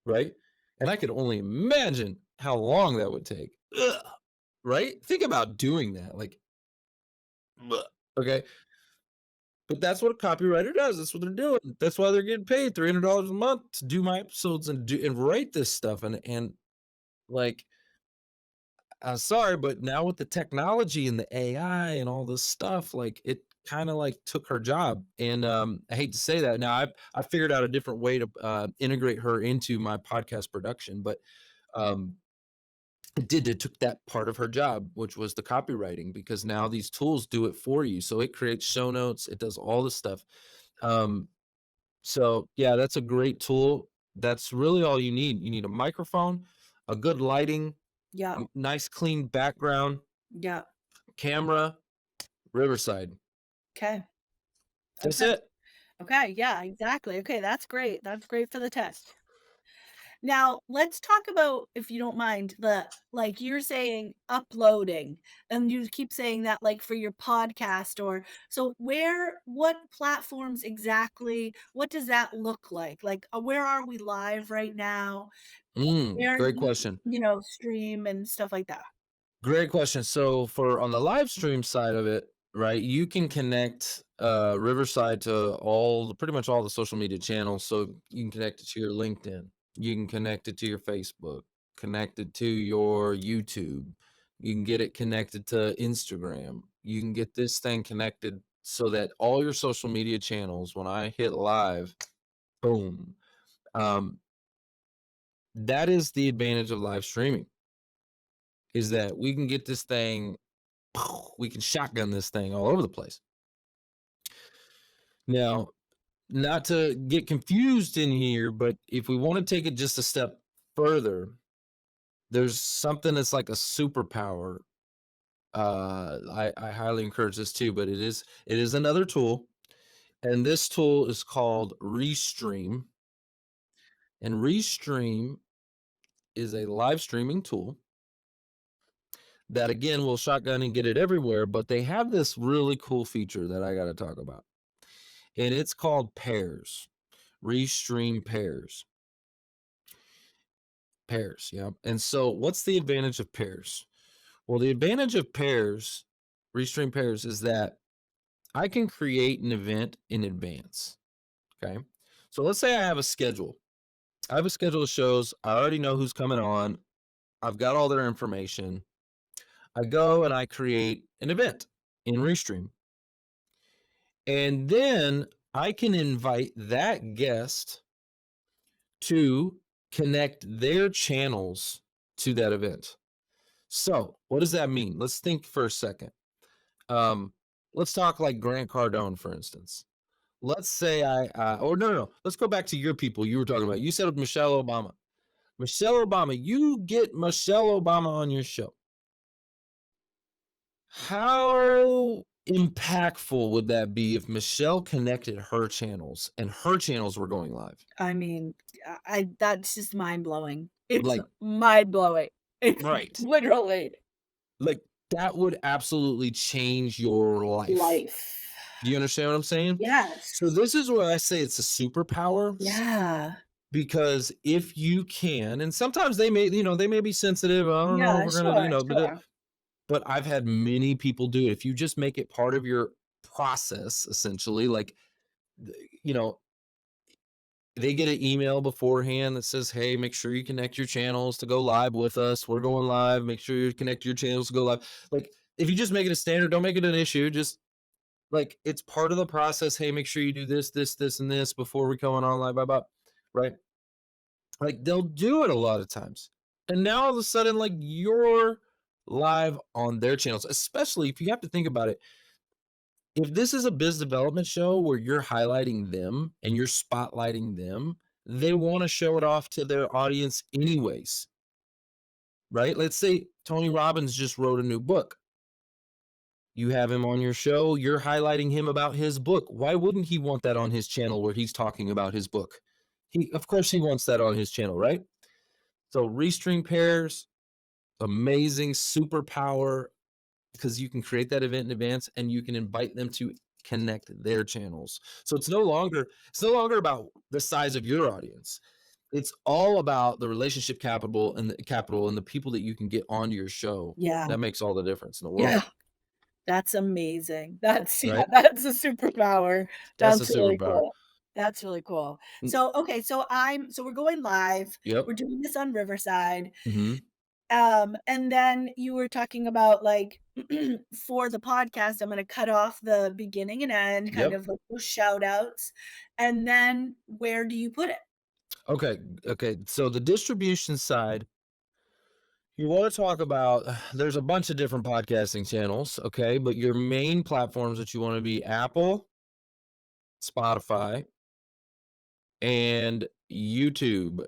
B: Right, and I could only imagine how long that would take. Ugh, right? Think about doing that. Like, ugh, okay. But that's what a copywriter does. That's what they're doing. That's why they're getting paid $300 a month to do my episodes and write this stuff. And like, sorry, but now with the technology and the AI and all this stuff, like it kind of like took her job. And I hate to say that. Now I figured out a different way to integrate her into my podcast production, but um, it took that part of her job, which was the copywriting, because now these tools do it for you. So it creates show notes, it does all this stuff. Um, So, yeah, that's a great tool. That's really all you need. You need a microphone, a good lighting,
A: Yeah,
B: nice clean background,
A: yeah.
B: camera, Riverside.
A: Okay,
B: That's
A: okay,
B: it.
A: okay, yeah, exactly. Okay, that's great. That's great for the test. Now, let's talk about, if you don't mind, the like you're saying uploading, and you keep saying that like for your podcast or so what platforms exactly, what does that look like? Like where are we live right now? Where do
B: Great question.
A: stream and stuff like that?
B: Great question. So for on the live stream side of it, right, you can connect Riverside to pretty much all the social media channels. So you can connect it to your LinkedIn, you can connect it to your Facebook, connect it to your YouTube, you can get it connected to Instagram. You can get this thing connected so that all your social media channels, when I hit live, boom. Um, that is the advantage of live streaming, is that we can get this thing, we can shotgun this thing all over the place. Now, not to get confused in here, but if we want to take it just a step further, there's something that's like a superpower. I highly encourage this too, but it is another tool, and this tool is called Restream. And Restream is a live streaming tool that again will shotgun and get it everywhere, but they have this really cool feature that I got to talk about. And it's called pairs. Restream pairs. Pairs, yeah. And so what's the advantage of pairs? Well, the advantage of pairs, Restream pairs, is that I can create an event in advance. Okay. So let's say I have a schedule. I have a schedule of shows. I already know who's coming on. I've got all their information. I go and I create an event in Restream. And then I can invite that guest to connect their channels to that event. So, what does that mean? Let's think for a second. Um, let's talk like Grant Cardone, for instance. let's say or no, no, no, let's go back to your people you were talking about. You said Michelle Obama. Michelle Obama, you get Michelle Obama on your show. How impactful would that be if Michelle connected her channels and her channels were going live?
A: I mean, I that's just mind-blowing. It's
B: Like,
A: mind-blowing. It's
B: right.
A: literally
B: Like, that would absolutely change your life.
A: life.
B: Do you understand what I'm saying? So
A: Yes.
B: this is where I say it's a superpower
A: Yeah.
B: because if you can, and sometimes they may, they may be sensitive. I don't know if
A: Yeah,
B: we're gonna,
A: sure, sure.
B: but I've had many people do it. If you just make it part of your process, essentially, like, you know, they get an email beforehand that says, "Hey, make sure you connect your channels to go live with us. We're going live. Make sure you connect your channels to go live." Like, if you just make it a standard, don't make it an issue. Just like it's part of the process. Hey, make sure you do this, this, this, and this before we go on live. Blah, blah, right? Like they'll do it a lot of times, and now all of a sudden, like you're live on their channels. Especially if you have to think about it, if this is a biz development show where you're highlighting them and you're spotlighting them, they want to show it off to their audience anyways, right? Let's say Tony Robbins just wrote a new book. You have him on your show, you're highlighting him about his book. Why wouldn't he want that on his channel where he's talking about his book? Of course, he wants that on his channel, right? So, restream pairs, amazing superpower because you can create that event in advance and you can invite them to connect their channels. So it's no longer about the size of your audience. It's all about the relationship capital and the people that you can get onto your show.
A: Yeah,
B: That makes all the difference in the world,
A: yeah. That's amazing. That's yeah,
B: right?
A: that's a superpower.
B: That's a
A: That's really
B: superpower.
A: cool. That's really cool.
B: Mm,
A: So, okay, so we're going live.
B: yep.
A: We're doing this on Riverside.
B: Mhm.
A: And then you were talking about, like, for the podcast, I'm gonna cut off the beginning and end, kind
B: Yep.
A: of like those shout outs, and then where do you put it?
B: Okay. Okay. So the distribution side, you want to talk about, there's a bunch of different podcasting channels, okay? But your main platforms that you want to be Apple, Spotify, and YouTube,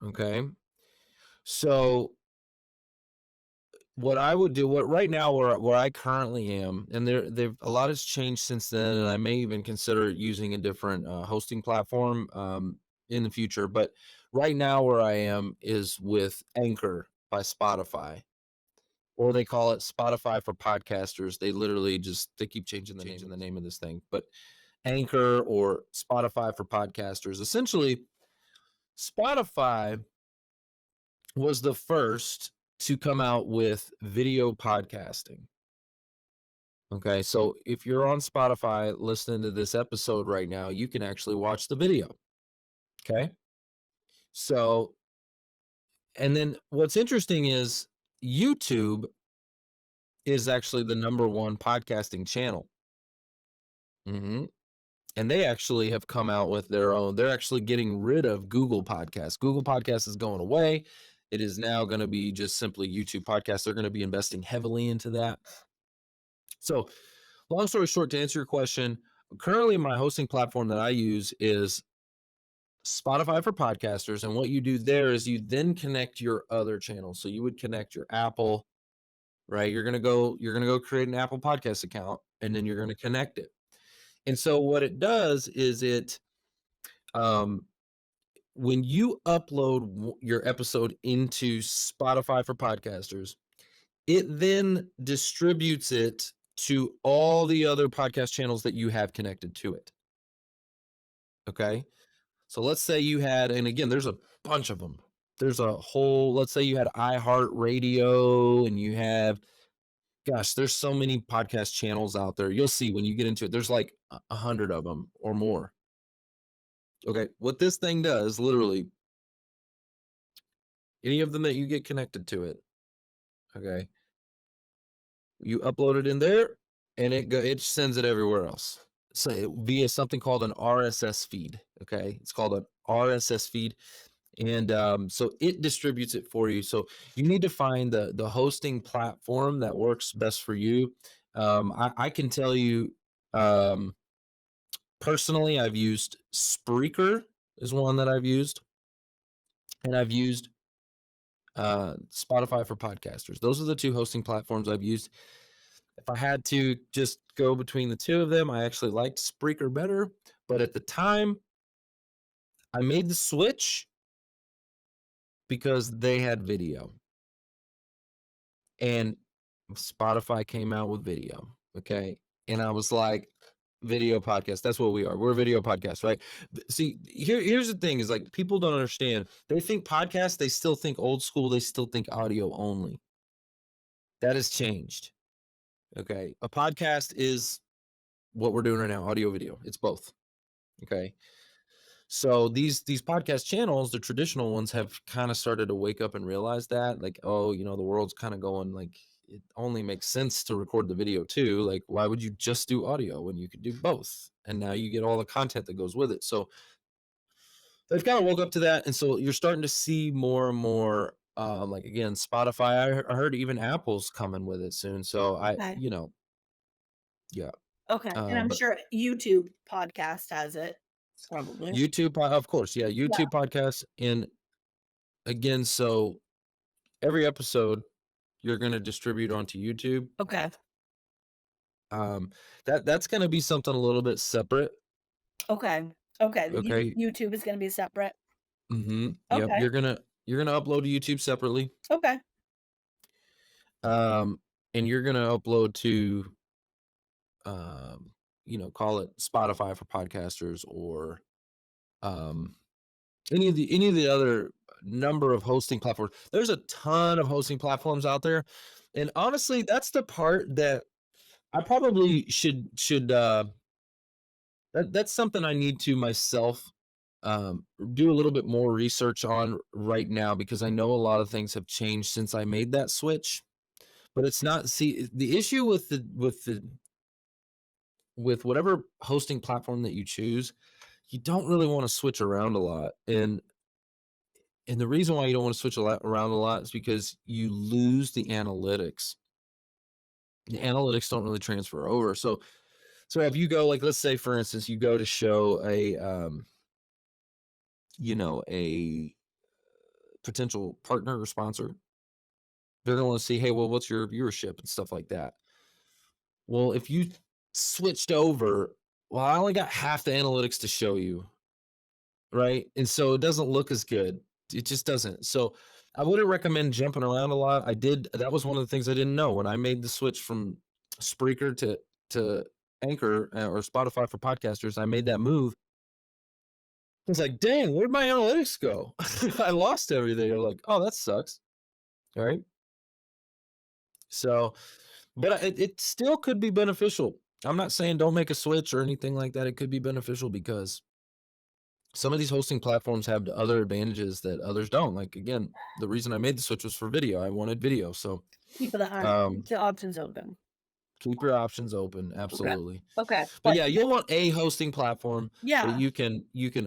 B: okay? So what I would do, what right now where I currently am, and they've a lot has changed since then, and I may even consider using a different hosting platform in the future. But right now, where I am is with Anchor by Spotify, or they call it Spotify for podcasters. They literally just they keep changing the name of this thing, but Anchor or Spotify for podcasters. Essentially, Spotify was the first to come out with video podcasting. Okay, so if you're on Spotify listening to this episode right now, you can actually watch the video. Okay. So, and then what's interesting is YouTube is actually the number one podcasting channel. Mhm. And they actually have come out with their own. They're actually getting rid of Google Podcasts. Google Podcasts is going away. It is now going to be just simply YouTube Podcasts. They're going to be investing heavily into that. So, long story short, to answer your question, currently my hosting platform that I use is Spotify for podcasters. And what you do there is you then connect your other channels. So you would connect your Apple, right? You're gonna go create an Apple podcast account and then you're gonna connect it. And so what it does is um when you upload your episode into Spotify for podcasters, it then distributes it to all the other podcast channels that you have connected to it. Okay. So let's say you had, and again, there's a bunch of them. There's a whole, let's say you had iHeartRadio and you have, gosh, there's so many podcast channels out there. You'll see when you get into it, there's like 100 of them or more. Okay. What this thing does, literally, any of them that you get connected to it, okay, you upload it in there and it sends it everywhere else. So via something called an RSS feed. Okay. It's called an RSS feed. And so it distributes it for you. So you need to find the hosting platform that works best for you. I can tell you, um, Personally, I've used Spreaker is one that I've used, and I've used Spotify for podcasters. Those are the two hosting platforms I've used. If I had to just go between the two of them, I actually liked Spreaker better. But at the time, I made the switch because they had video and Spotify came out with video. Okay. And I was like, video podcast. That's what we are. We're a video podcast, right? See, here's the thing is like people don't understand. They think podcast, they still think old school, they still think audio only. That has changed. Okay. A podcast is what we're doing right now, audio video. It's both. Okay. So these podcast channels, the traditional ones, have kind of started to wake up and realize that, like, oh, the world's kind of going like it only makes sense to record the video too. Like, why would you just do audio when you could do both? And now you get all the content that goes with it. So they've kind of woke up to that, and so you're starting to see more and more. Like again, Spotify. I heard even Apple's coming with it soon. So
A: Okay.
B: yeah.
A: Okay, and I'm
B: But
A: sure YouTube podcast has it, probably.
B: YouTube, of course, yeah,
A: Yeah,
B: YouTube podcasts, and again, so every episode you're going to distribute onto YouTube.
A: okay,
B: Um, that's going to be something a little bit separate.
A: okay, okay, the
B: Okay.
A: YouTube is gonna be separate.
B: Yep.
A: Okay,
B: You're gonna upload to YouTube separately.
A: okay,
B: Um, and you're gonna upload to call it Spotify for podcasters or um any of the other number of hosting platforms. There's a ton of hosting platforms out there. And honestly, that's the part that I probably should that's something I need to myself do a little bit more research on right now because I know a lot of things have changed since I made that switch. But it's not see the issue with whatever hosting platform that you choose, you don't really want to switch around a lot. And the reason why you don't want to switch around a lot is because you lose the analytics. The analytics don't really transfer over. So if you go like let's say for instance you go to show a potential partner or sponsor, they're going to want to see, hey, well, what's your viewership and stuff like that. Well, if you switched over, well, I only got half the analytics to show you, right? And so it doesn't look as good. It just doesn't. So I wouldn't recommend jumping around a lot. That was one of the things I didn't know when I made the switch from Spreaker to Anchor or Spotify for podcasters. I made that move. I was like, dang, where'd my analytics go? I lost everything. I'm like, oh, that sucks. All right. So, but it still could be beneficial. I'm not saying don't make a switch or anything like that. It could be beneficial because some of these hosting platforms have other advantages that others don't. Like again, the reason I made the switch was for video. I wanted video. So
A: people that aren't
B: um,
A: the options open.
B: keep your options open.
A: Okay,
B: Absolutely.
A: okay,
B: But
A: but
B: yeah, you'll want a hosting platform that
A: yeah,
B: you can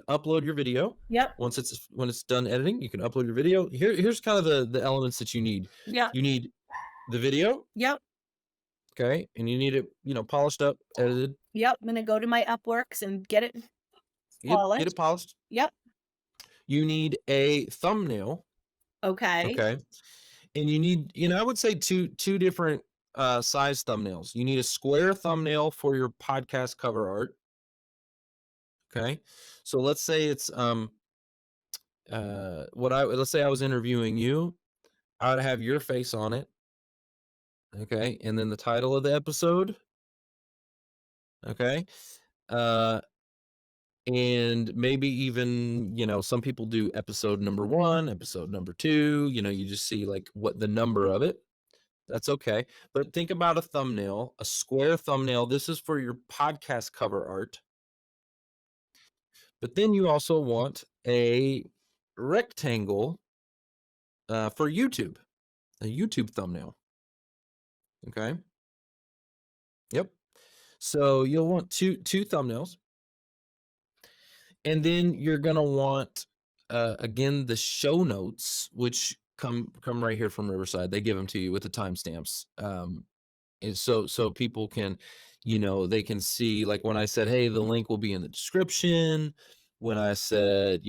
B: upload your video.
A: yep,
B: When it's done editing, you can upload your video. Here's kind of the elements that you need.
A: yep,
B: You need the video,
A: yep,
B: okay, and you need it, polished up, edited.
A: yep, I'm gonna go to my Upworks and get it
B: Get it
A: polished.
B: polished.
A: Yep,
B: You need a thumbnail,
A: okay,
B: okay, and you need, I would say two different size thumbnails. You need a square thumbnail for your podcast cover art, okay. So let's say it's let's say I was interviewing you. I would have your face on it, okay, and then the title of the episode, okay, uh, and maybe even, some people do episode number 1, episode number 2, you just see like what the number of it. That's okay. But think about a thumbnail, a square thumbnail. This is for your podcast cover art. But then you also want a rectangle for YouTube, a YouTube thumbnail. Okay. Yep. So you'll want two thumbnails. And then you're gonna want again the show notes, which come right here from Riverside. They give them to you with the timestamps. And so people can, They can see, like, when I said, hey, the link will be in the description. When I said,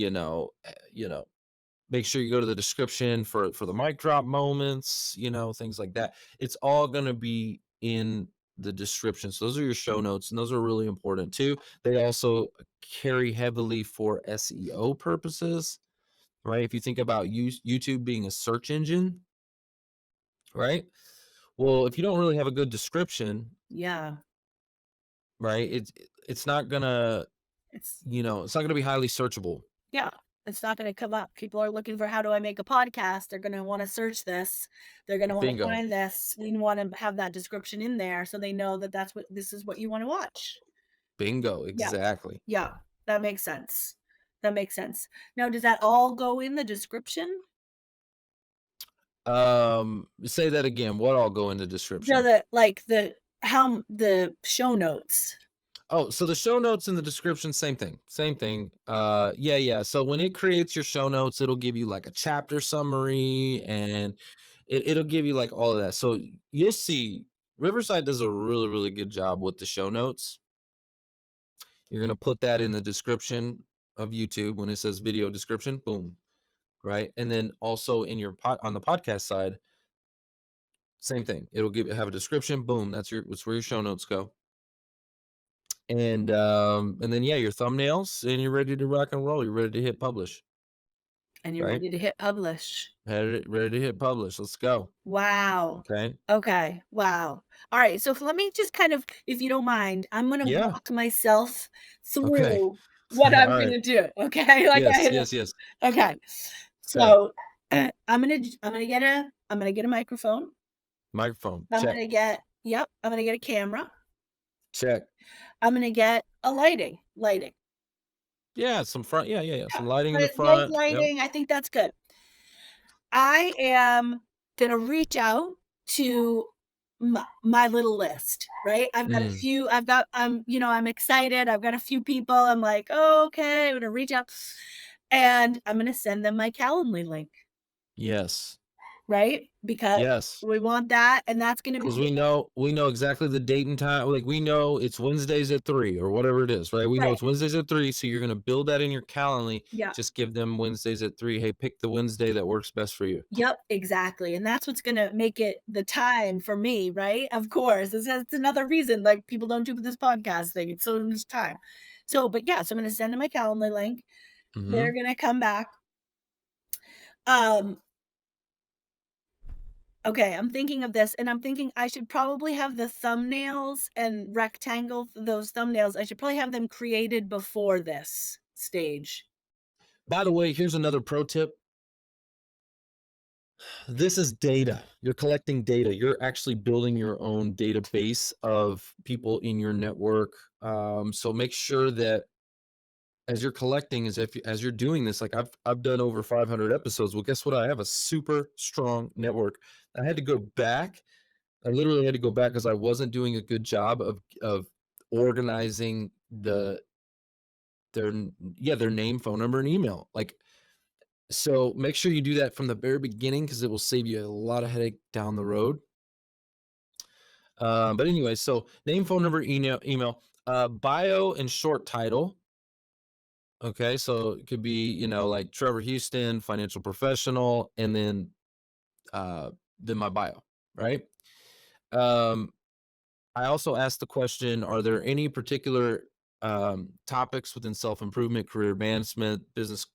B: make sure you go to the description for the mic drop moments, things like that. It's all going to be in the description. So those are your show notes, and those are really important too. They also carry heavily for SEO purposes, right? If you think about YouTube being a search engine, right? Well, if you don't really have a good description,
A: Yeah.
B: right, it's not gonna,
A: It's
B: it's not gonna be highly searchable.
A: yeah, it's not gonna come up. People are looking for how do I make a podcast? They're gonna wanna search this. They're gonna wanna
B: Bingo.
A: find this. We wanna have that description in there so they know that this is what you wanna watch.
B: Bingo.
A: Yeah,
B: Exactly.
A: yeah, that makes sense. That makes sense. Now, does that all go in the description?
B: Say that again. What all go in the
A: No,
B: description?
A: the show notes.
B: Oh, so the show notes in the description, same thing. Same thing. Yeah, yeah. So when it creates your show notes, it'll give you like a chapter summary, and it'll give you like all of that. So you'll see Riverside does a really, really good job with the show notes. You're gonna put that in the description of YouTube when it says video description, boom, right? And then also in your on the podcast side, same thing. It'll have a description, boom, that's where your show notes go. And then yeah, your thumbnails, and you're ready to rock and roll. You're ready to hit publish,
A: And you're
B: right?
A: ready to hit publish.
B: Ready to hit publish. Let's go.
A: Wow.
B: Okay.
A: Okay, wow. Alright, so let me just kind of, if you don't mind, I'm gonna
B: Yeah.
A: walk myself
B: Okay.
A: through what
B: All
A: I'm
B: right.
A: gonna do, okay? Like
B: Yes,
A: I
B: yes, yes.
A: okay.
B: Okay.
A: So, I'm gonna get a microphone.
B: Microphone.
A: I'm
B: Check.
A: gonna get yep, I'm gonna get a camera.
B: Check.
A: I'm gonna get a lighting.
B: Yeah, some front. Yeah, yeah, yeah.
A: Yeah,
B: Some lighting in the
A: vague
B: front. Yep.
A: lighting, I think that's good. I am gonna reach out to my little list, right?
B: Mm,
A: I'm excited. I've got a few people. I'm like, "Oh, okay, I'm gonna reach out and I'm gonna send them my Calendly link,"
B: yes.
A: right? Because
B: Yes.
A: we want that, and that's gonna
B: Because
A: be
B: we know exactly the date and time. Like, we know it's Wednesdays at 3 or whatever it is, right? We know
A: right.
B: it's Wednesdays at 3, so you're gonna build that in your Calendly.
A: Yeah.
B: Just give them Wednesdays at 3. Hey, pick the Wednesday that works best for you.
A: Yep, exactly, and that's what's gonna make it the time for me, right? Of course, it's another reason, like, people don't do this podcast thing, it's so much time. So, but yeah, so I'm gonna send them my Calendly link. They're
B: Mhm.
A: gonna come back. Um, okay, I'm thinking of this, and I'm thinking I should probably have the thumbnails and those thumbnails, I should probably have them created before this stage.
B: By the way, here's another pro tip. This is data. You're collecting data. You're actually building your own database of people in your network. So make sure that as you're collecting, as you're doing this, like I've done over 500 episodes. Well, guess what? I have a super strong network. I had to go back. I literally had to go back because I wasn't doing a good job of organizing their name, phone number, and email. Like, so make sure you do that from the very beginning because it will save you a lot of headache down the road. But anyway, so name, phone number, email, bio, and short title. Okay, so it could be, like Trevor Houston, financial professional, and then my bio, right? Um, I also asked the question: are there any particular topics within self-improvement, career advancement, business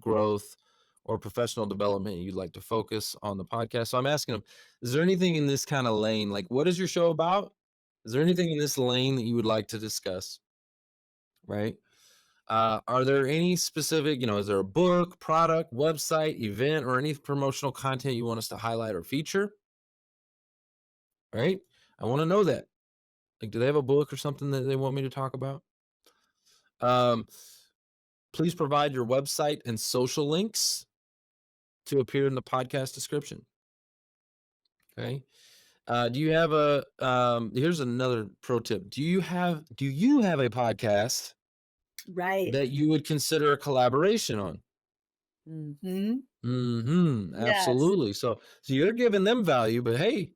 B: growth, or professional development you'd like to focus on the podcast? So I'm asking them: is there anything in this kind of lane? Like, what is your show about? Is there anything in this lane that you would like to discuss? Right? Are there any specific, is there a book, product, website, event, or any promotional content you want us to highlight or feature? Right? I want to know that. Like, do they have a book or something that they want me to talk about? Um, Please provide your website and social links to appear in the podcast description. Okay. Do you have here's another pro tip. Do you have a podcast
A: Right.
B: that you would consider a collaboration on?
A: Mhm. Yes.
B: Absolutely. So you're giving them value, but hey,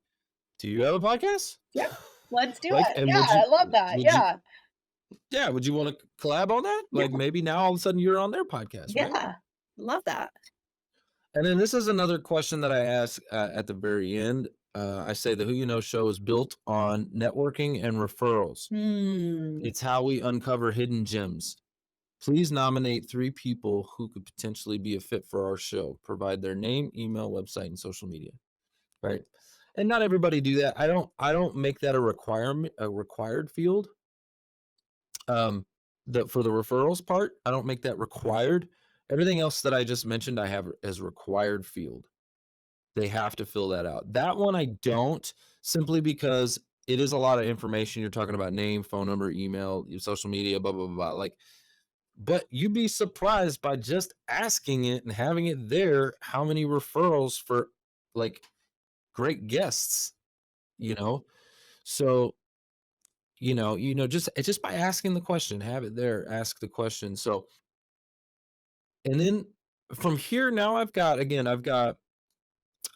B: do you have a podcast?
A: Yep. Let's do
B: Like,
A: it.
B: and
A: Yeah, I love that.
B: would you
A: Yeah.
B: yeah, would you wanna collab on that?
A: Yeah.
B: Like, maybe now all of a sudden you're on their podcast, right?
A: Yeah. Love that.
B: And then this is another question that I ask, at the very end. I say the Who You Know show is built on networking and referrals.
A: Mm.
B: It's how we uncover hidden gems. Please nominate 3 people who could potentially be a fit for our show. Provide their name, email, website, and social media, right? And not everybody do that. I don't make that a required field. For the referrals part, I don't make that required. Everything else that I just mentioned, I have as required field. They have to fill that out. That one I don't, simply because it is a lot of information. You're talking about name, phone number, email, your social media, blah, blah, blah, blah. Like, but you'd be surprised by just asking it and having it there, how many referrals for like great guests, you know? So, just by asking the question, have it there, ask the question. So, and then from here now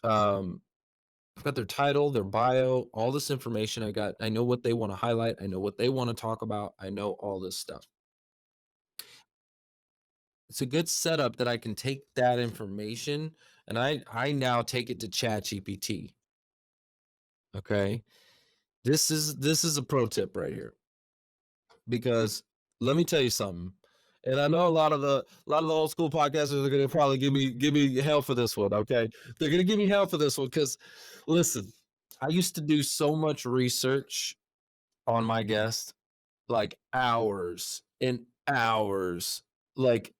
B: um I've got their title, their bio, all this information. I know what they want to highlight. I know what they want to talk about. I know all this stuff. It's a good setup that I can take that information and I now take it to ChatGPT. Okay. This is a pro tip right here because let me tell you something. And I know a lot of the old school podcasters are gonna probably give me hell for this one. Okay. They're gonna give me hell for this one because listen, I used to do so much research on my guest, like hours and hours, like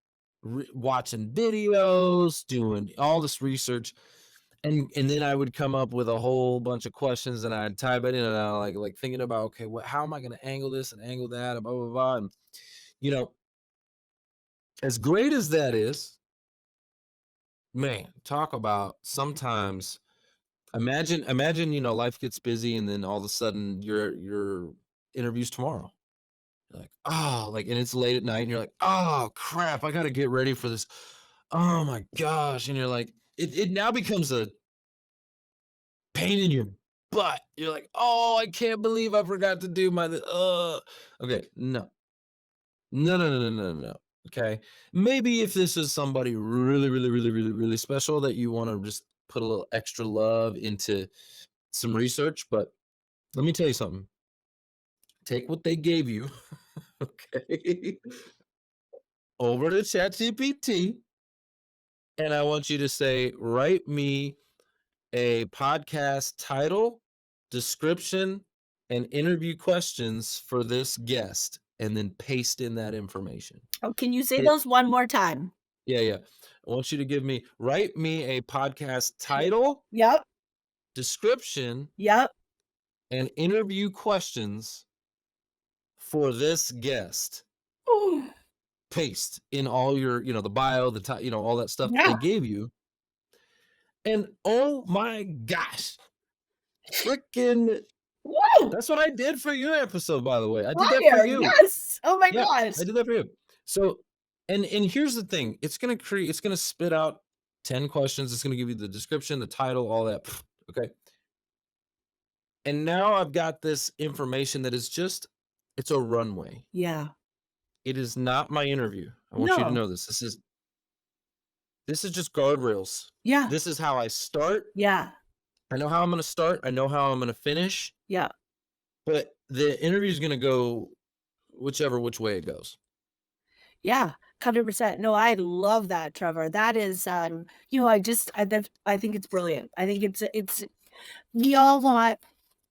B: watching videos, doing all this research, and then I would come up with a whole bunch of questions, and I'd type it in, and I like thinking about, okay, how am I going to angle this and angle that, and blah blah blah, and you know, as great as that is, man, talk about sometimes. Imagine, life gets busy, and then all of a sudden your interviews tomorrow. You're like, "Oh," like, and it's late at night, and you're like, "Oh, crap, I gotta get ready for this. Oh my gosh," and you're like it now becomes a pain in your butt. You're like, "Oh, I can't believe I forgot to do my Okay, no. No, no, no, no, no, no, no, okay? Maybe if this is somebody really, really, really, really, really special that you wanna just put a little extra love into some research, but let me tell you something. Take what they gave you, okay, over to ChatGPT, and I want you to say, "Write me a podcast title, description, and interview questions for this guest," and then paste in that information.
A: Oh, can you say
B: Hit
A: those one more time?
B: Yeah, yeah. I want you to write me a podcast
A: Yep.
B: title,
A: Yep.
B: description,
A: Yep.
B: and interview questions for this guest.
A: Ooh.
B: Paste in all your, the bio, all that stuff that
A: Yeah.
B: they gave you. And oh my gosh, freaking
A: Woo!
B: that's what I did for your episode, by the way. I did that for
A: Fire.
B: you.
A: Yes. Oh my
B: Yeah,
A: gosh.
B: I did that for you. So, and here's the thing, it's gonna spit out 10 questions. It's gonna give you the description, the title, all that. Okay. And now I've got this information that is just it's a runway.
A: Yeah.
B: It is not my interview. I want you to
A: No.
B: know this. This is just guardrails.
A: Yeah.
B: This is how I start.
A: Yeah.
B: I know how I'm gonna start. I know how I'm gonna finish,
A: Yeah.
B: but the interview is gonna go which way it goes.
A: Yeah. 100%. No, I love that, Trevor. That is, I think it's brilliant. I think it's we all want,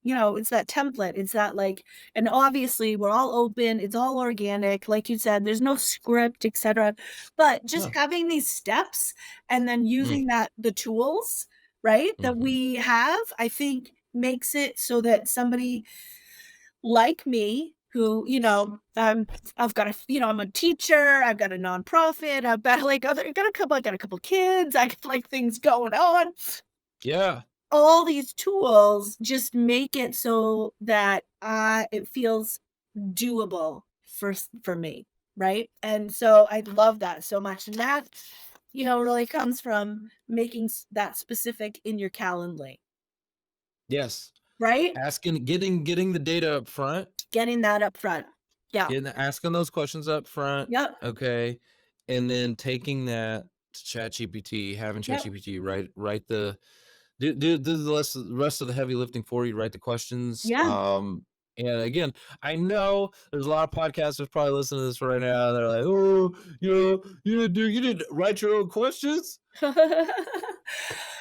A: it's that template. It's that like, and obviously we're all open. It's all organic. Like you said, there's no script, etc. But just
B: No.
A: having these steps and then
B: Mm,
A: using the tools, right, that
B: mhm.
A: we have, I think makes it so that somebody like me who, I've got I'm a teacher, I've got a nonprofit, I've got like I got a couple kids, I got like things going on.
B: Yeah.
A: All these tools just make it so that it feels doable for me, right? And so I love that so much. And that, really comes from making that specific in your Calendly.
B: Yes.
A: right?
B: Getting the data up front,
A: Getting that up front. Yeah.
B: asking those questions up front,
A: Yep.
B: okay, and then taking that to ChatGPT, having
A: Yep.
B: ChatGPT write the do the rest of the heavy lifting for you, write the questions,
A: Yeah.
B: and again, I know there's a lot of podcasters probably listening to this right now, they're like, "Oh, you didn't write your own questions?"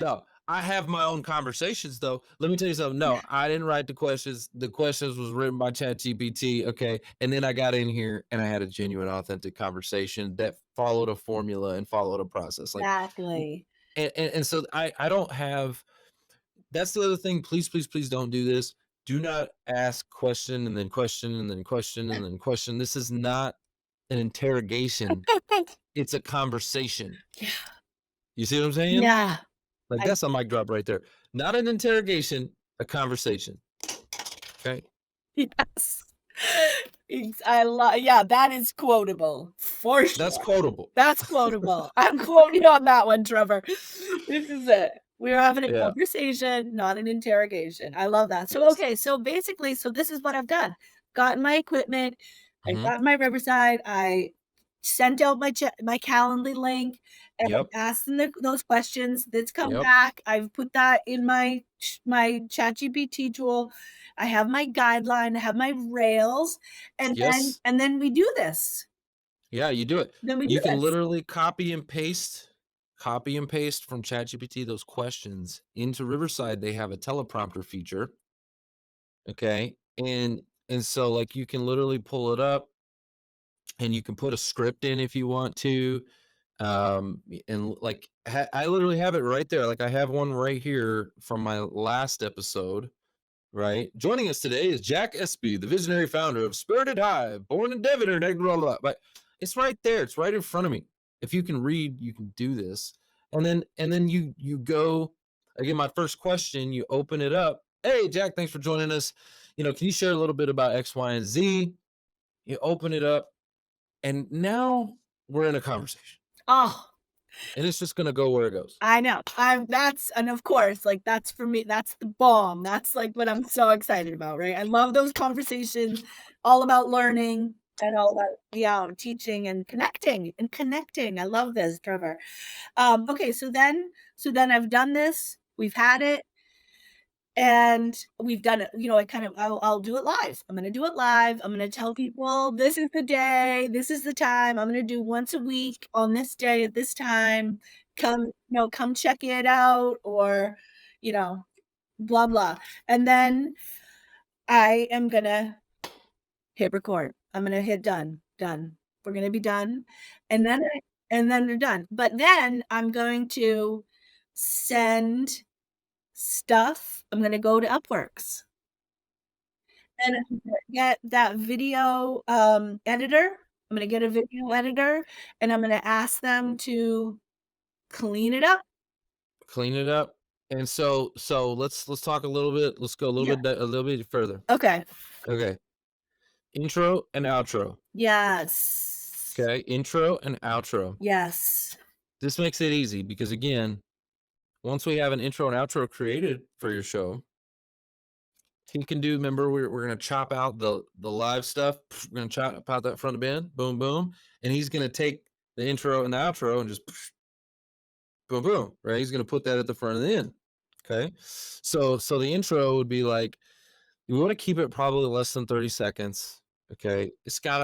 B: No, I have my own conversations though. Let me tell you something. No, I didn't write the questions. The questions was written by ChatGPT. Okay. And then I got in here and I had a genuine, authentic conversation that followed a formula and followed a process. Like,
A: Exactly.
B: and so I don't have, that's the other thing. Please, please, please don't do this. Do not ask question and then question and then question and then question. This is not an interrogation. It's a conversation.
A: Yeah.
B: You see what I'm saying?
A: Yeah.
B: Like,
A: I
B: that's a mic drop right there. Not an interrogation, a conversation. Okay.
A: yes. I love yeah, that is quotable for
B: That's
A: sure.
B: quotable.
A: That's quotable. I'm quoting you on that one, Trevor. This is it. We're having a
B: Yeah.
A: conversation, not an interrogation. I love that. So,
B: Yes.
A: okay, so basically, so this is what I've done. Gotten my equipment, I
B: Mhm.
A: got my Riverside, I sent out my Calendly link, and
B: Yep.
A: I asked them those questions. That's come
B: Yep.
A: back. I've put that in my ChatGPT tool. I have my guideline, I have my rails,
B: Yes.
A: and then we do this.
B: Yeah, you do it.
A: Then we do
B: You can
A: this.
B: literally copy and paste from ChatGPT those questions into Riverside. They have a teleprompter feature. Okay. And so like you can literally pull it up and you can put a script in if you want to. And like I literally have it right there. Like I have one right here from my last episode. Right. Joining us today is Jack Espy, the visionary founder of Spirited Hive, born in Devon or blah, blah, blah. But it's right there. It's right in front of me. If you can read, you can do this. And then you go again. My first question, you open it up. Hey Jack, thanks for joining us. Can you share a little bit about X, Y, and Z? You open it up, and now we're in a conversation.
A: Oh,
B: And it's just gonna go where it goes.
A: I know. I'm that's and of course, like, that's for me, that's the bomb. That's, like, what I'm so excited about, right? I love those conversations, all about learning and all about yeah, teaching and connecting and connecting. I love this, Trevor. Okay, so then I've done this, we've had it, and we've done it, I kind of I'll do it live. I'm gonna do it live. I'm gonna tell people this is the day, this is the time. I'm gonna do once a week on this day at this time. Come check it out or, you know, blah blah. And then I am gonna hit record. I'm gonna hit done. Done. We're gonna be done. And then and then they're done. But then I'm going to send stuff. I'm gonna go to Upworks. And I'm gonna get that video, editor. I'm gonna get a video editor, and I'm gonna ask them to clean it up.
B: Clean it up. And so let's talk a little bit. Let's go a little
A: Yeah.
B: bit a little bit further.
A: Okay.
B: Okay. Intro and outro.
A: Yes.
B: Okay. Intro and outro.
A: Yes.
B: This makes it easy because again, once we have an intro and outro created for your show, he can do. Remember, we're gonna chop out the live stuff. We're gonna chop out that front of bend, boom, boom, and he's gonna take the intro and the outro and just boom, boom, right? He's gonna put that at the front and the end. Okay. So the intro would be like, you want to keep it probably less than 30 seconds. Okay.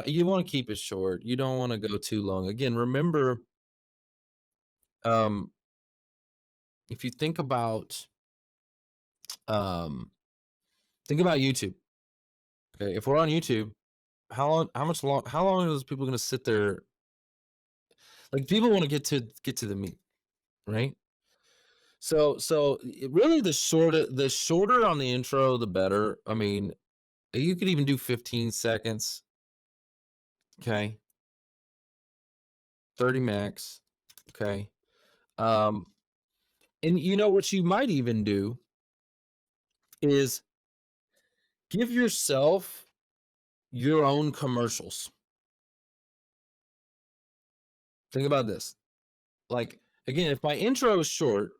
B: You want to keep it short. You don't want to go too long. Again, remember, um, if you um think about YouTube. Okay. If we're on YouTube, how long is people gonna sit there? Like people want to get to the meat, right? Really the shorter on the intro, the better. I mean, you could even do 15 seconds. Okay. 30 max. Okay. Um, and what you might even do is give yourself your own commercials. Think about this. Like, again, if my intro is short,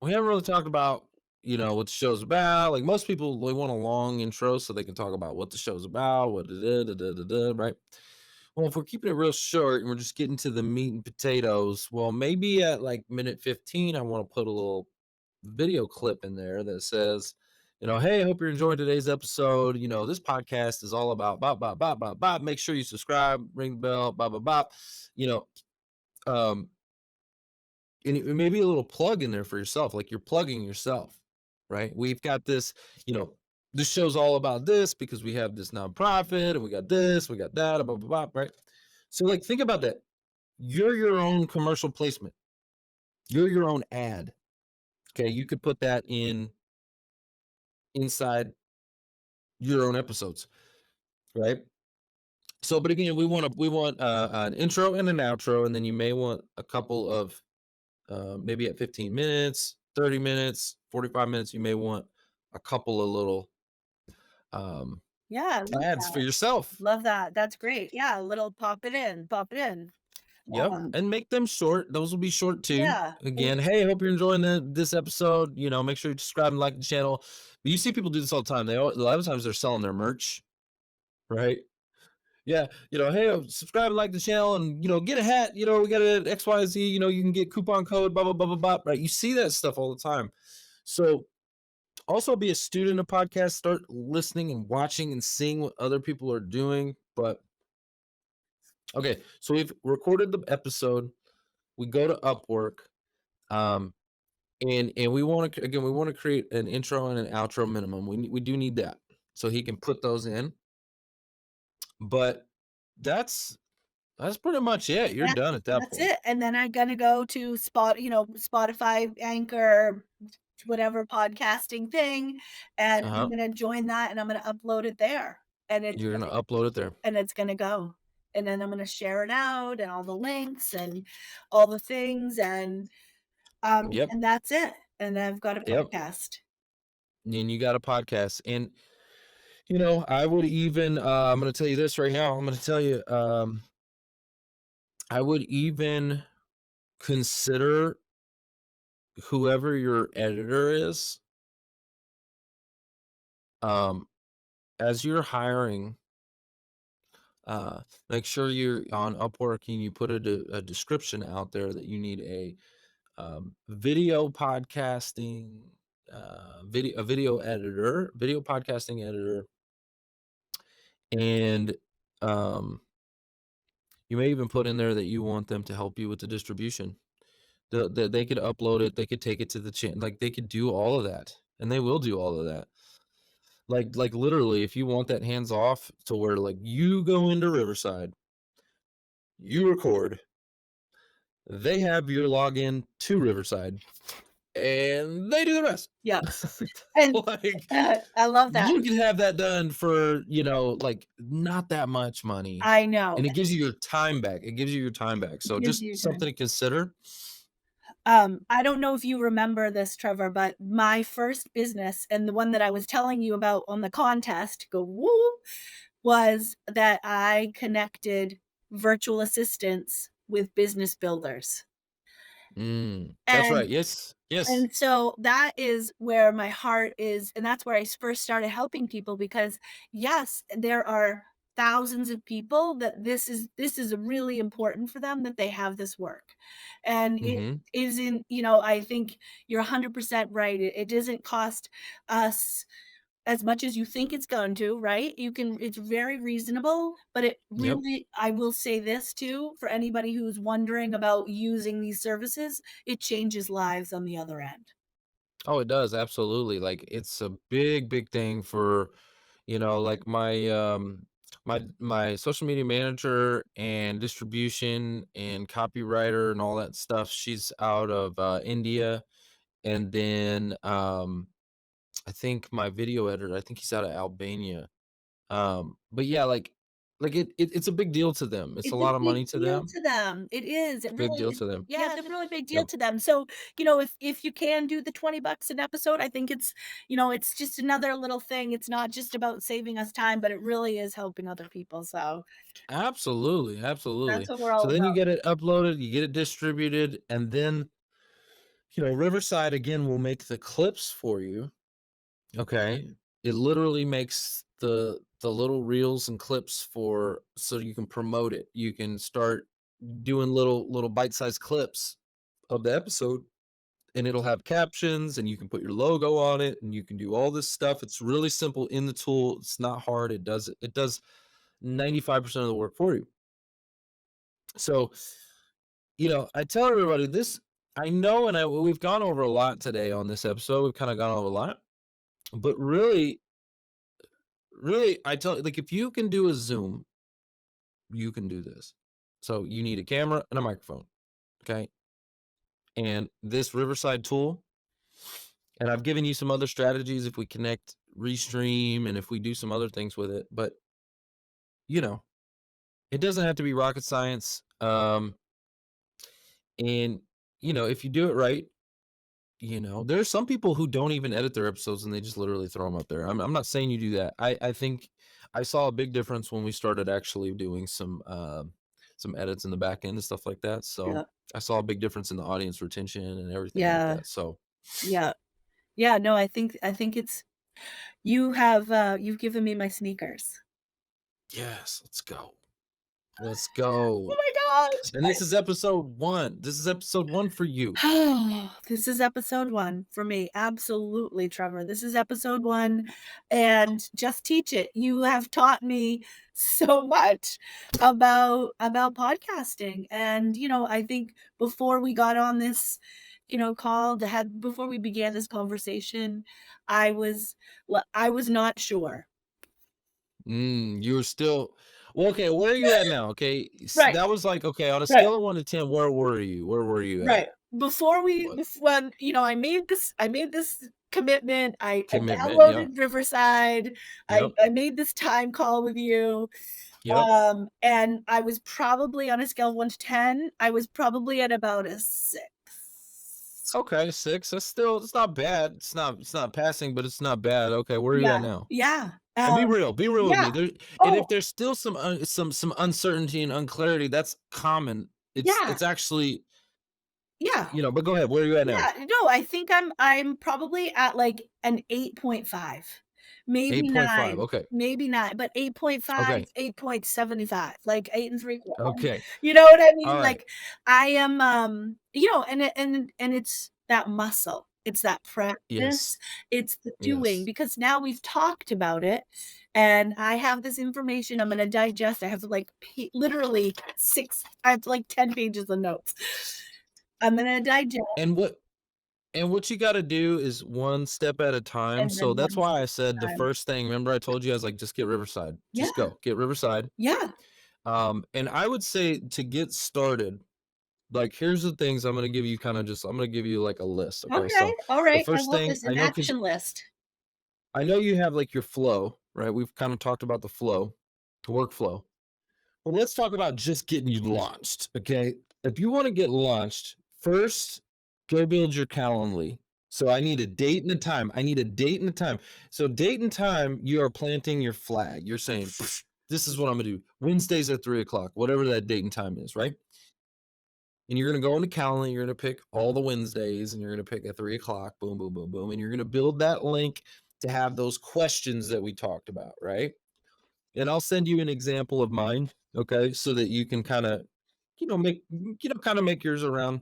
B: we haven't really talked about what the show's about. Like most people, they want a long intro so they can talk about what the show's about, what it is, right? Well, if we're keeping it real short and we're just getting to the meat and potatoes, well, maybe at like minute 15, I want to put a little video clip in there that says, hey, I hope you're enjoying today's episode. This podcast is all about bop, bop, bop, bop, bop. Make sure you subscribe, ring the bell, bop, bop, bop. You know, um, and maybe a little plug in there for yourself, like you're plugging yourself, right? We've got this, you know, this show's all about this because we have this nonprofit and we got this, we got that, blah, blah, blah, right? So, like, think about that. You're your own commercial placement, you're your own ad. Okay. You could put that inside your own episodes, right? So, but again, we want an intro and an outro, and then you may want a couple of maybe at 15 minutes, 30 minutes, 45 minutes, you may want a couple of little um,
A: Yeah, I love
B: ads for
A: that.
B: yourself.
A: Love that. That's great. Yeah, a little pop it in, pop it in.
B: Yep. And make them short. Those will be short too.
A: Yeah.
B: Again, hey, I hope you're enjoying this episode. Make sure you subscribe and like the channel. But you see people do this all the time. A lot of times they're selling their merch, right? Yeah, hey, subscribe and like the channel and, get a hat, we got an XYZ, you can get coupon code, blah, blah, blah, blah, blah, right? You see that stuff all the time. So also be a student of podcasts, start listening and watching and seeing what other people are doing. But okay, so we've recorded the episode. We go to Upwork, um, and we want to again we want to create an intro and an outro minimum. We do need that so he can put those in. But that's that's pretty much it. You're
A: Yeah,
B: done at that
A: that's
B: point.
A: it, and then I'm gonna go to Spotify, Anchor, whatever podcasting thing, and
B: Uh
A: I'm
B: huh.
A: gonna join that, and I'm gonna upload it there, and
B: You're gonna upload it there.
A: it's gonna go, and then I'm gonna share it out, and all the links, and all the things,
B: Yep.
A: and that's it, and I've got a
B: Yep.
A: podcast.
B: And you got a podcast, and I would even. I'm gonna tell you this right now. I'm gonna tell you. I would even consider whoever your editor is, um, as you're hiring, make sure you're on Upwork and you put a description out there that you need a video podcasting, video editor, video podcasting editor, and um, you may even put in there that you want them to help you with the distribution. They could upload it, they could take it to the channel, like they could do all of that, and they will do all of that. Like literally, if you want that hands off to where like you go into Riverside, you record, they have your login to Riverside, and they do the rest.
A: Yep, and
B: Like
A: I love that.
B: you can have that done for, like not that much money.
A: I know,
B: And it gives you your time back. It gives you your time back.
A: it
B: So
A: gives
B: just
A: you
B: something
A: time.
B: to consider.
A: I don't know if you remember this, Trevor, but my first business and the one that I was telling you about on the contest, go woo, was that I connected virtual assistants with business builders.
B: That's
A: And
B: right. Yes. Yes.
A: and so that is where my heart is, and that's where I first started helping people because, yes, there are thousands of people that this is really important for them that they have this work. And it
B: Mhm.
A: isn't, I think you're 100% right. It doesn't cost us as much as you think it's going to, right? It's very reasonable, but it
B: Yep.
A: really I will say this too, for anybody who's wondering about using these services, it changes lives on the other end.
B: Oh, it does, absolutely, like, it's a big, big thing for, like, my social media manager and distribution and copywriter and all that stuff, she's out of, India, and then, I think my video editor, I think he's out of Albania, but yeah, like, it's a big deal to them, it's a
A: It's a
B: lot of
A: big
B: money to
A: deal
B: them,
A: to them. It is. It
B: big
A: really
B: deal
A: is.
B: to them.
A: Yeah, it's a really big deal
B: Yep.
A: to them. So, if you can do the $20 an episode, I think it's just another little thing. It's not just about saving us time, but it really is helping other people. So
B: Absolutely,
A: that's
B: absolutely.
A: what we're
B: So
A: all
B: then you
A: about.
B: get it uploaded, you get it distributed, and then Riverside again will make the clips for you. Okay. It literally makes the little reels and clips for so you can promote it. You can start doing little bite-sized clips of the episode, and it'll have captions, and you can put your logo on it, and you can do all this stuff. It's really simple in the tool. It's not hard. It does 95% of the work for you. So, I tell everybody this. I know, and we've gone over a lot today on this episode. We've kind of gone over a lot, but really, really, I tell like if you can do a Zoom, you can do this. So you need a camera and a microphone, okay? And this Riverside tool, and I've given you some other strategies if we connect Restream and if we do some other things with it, but you know, it doesn't have to be rocket science. And if you do it right, there's some people who don't even edit their episodes and they just literally throw them up there. I'm not saying you do that. I think I saw a big difference when we started actually doing some edits in the back end and stuff like that. So
A: Yeah.
B: I saw a big difference in the audience retention and everything like
A: Yeah.
B: that. So
A: Yeah. Yeah, no, I think it's you've given me my sneakers.
B: yes, let's go. Let's
A: Oh
B: go.
A: my gosh.
B: And this is episode one. This is episode one for you.
A: This is episode 1 for me. Absolutely, Trevor. This is episode 1, and just teach it. You have taught me so much about podcasting, and, I think before we got on this, call to have before we began this conversation, I was not sure.
B: You were still well, okay, where are you at now? Okay.
A: Right,
B: That was like, okay, on a
A: right.
B: scale of 1 to 10, where were you? Where were you at?
A: Right. Before we
B: What
A: bef when, I made this commitment, I
B: commitment? Yep.
A: downloaded Riverside, I
B: Yep.
A: I made this time call with you,
B: Yep.
A: and I was probably on a scale of 1 to 10, I was probably at about a 6.
B: Okay, 6. It's not bad. It's not passing, but it's not bad. Okay, where are you
A: Yeah,
B: at now?
A: yeah,
B: And be real. Be real with
A: yeah.
B: me. And if
A: Oh,
B: there's still some uncertainty and unclarity, that's common.
A: yeah,
B: It's actually,
A: yeah.
B: but go ahead. Where are you at now?
A: Yeah, no, I think I'm probably at, like, an 8.5, maybe
B: 8.5.
A: 9,
B: Okay.
A: maybe 9, but 8.5,
B: Okay.
A: 8.75, like 8 and 3 quarters.
B: Okay.
A: You know what I
B: All
A: mean?
B: right.
A: Like, I am, and it's that muscle, it's that
B: Yes.
A: practice, it's the doing,
B: Yes.
A: because now we've talked about it, and I have this information I'm gonna digest. I have, like, literally 6 I have, like, 10 pages of notes. I'm gonna digest.
B: And what you gotta do is one step at a time.
A: And
B: So
A: then
B: that's
A: one
B: why
A: step
B: I said
A: at
B: the
A: a time.
B: first thing, remember I told you, I was like, just get Riverside.
A: Yeah,
B: Just go. Get Riverside.
A: yeah.
B: And I would say to get started, like here's the things I'm gonna give you I'm gonna give you like a list. Okay.
A: Okay,
B: So the
A: alright, I
B: first
A: love
B: thing
A: this,
B: I
A: an
B: know because
A: action list.
B: I know you have like your flow, right? We've kind of talked about the flow, the workflow. Well, let's talk about just getting you launched. Okay. If you want to get launched, first go build your Calendly. So I need a date and a time. I need a date and a time. So date and time, you are planting your flag. You're saying, this is what I'm gonna do. Wednesdays at 3 o'clock, whatever that date and time is, right? And you're gonna go into Calendly, you're gonna pick all the Wednesdays, and you're gonna pick at 3 o'clock, boom, boom, boom, boom, and you're gonna build that link to have those questions that we talked about, right? And I'll send you an example of mine, okay, so that you can kind of, kind of make yours around.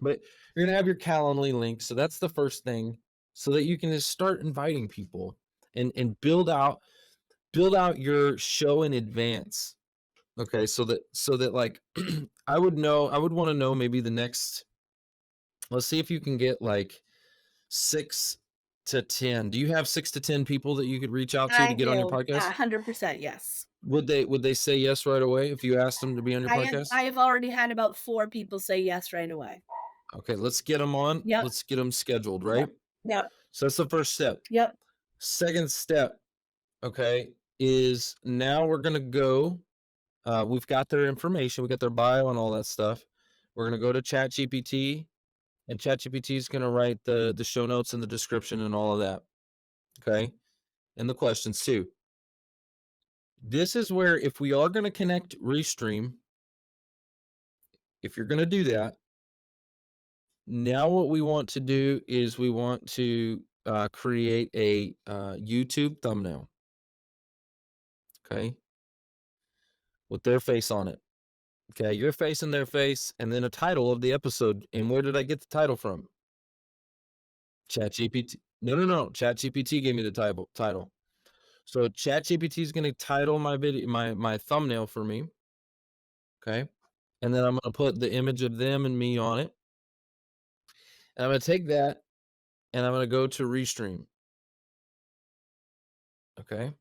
B: But you're gonna have your Calendly link, so that's the first thing, so that you can just start inviting people and build out your show in advance. Okay, so that like I would want to know maybe the next. Let's see if you can get like 6 to 10. Do you have 6 to 10 people that you could reach out to
A: I
B: get on your
A: do,
B: podcast?
A: 100%, yes.
B: Would they say yes right away if you asked them to be on your podcast?
A: I have already had about 4 people say yes right away.
B: Okay, let's get them on.
A: Yep,
B: Let's get them scheduled,
A: yep,
B: right?
A: yep,
B: So that's the first step.
A: yep.
B: Second step, okay, is now we're gonna go. We've got their information, we got their bio and all that stuff. We're gonna go to ChatGPT, and ChatGPT is gonna write the show notes and the description and all of that. Okay, and the questions too. This is where if we are gonna connect Restream, if you're gonna do that, Now what we want to do is we want to create a YouTube thumbnail, okay, with their face on it. Okay, your face and their face, and then a title of the episode. And where did I get the title from? ChatGPT. No, no, no. ChatGPT gave me the title. So ChatGPT is going to title my video, my thumbnail for me. Okay, and then I'm going to put the image of them and me on it. And I'm going to take that and I'm going to go to Restream. Okay,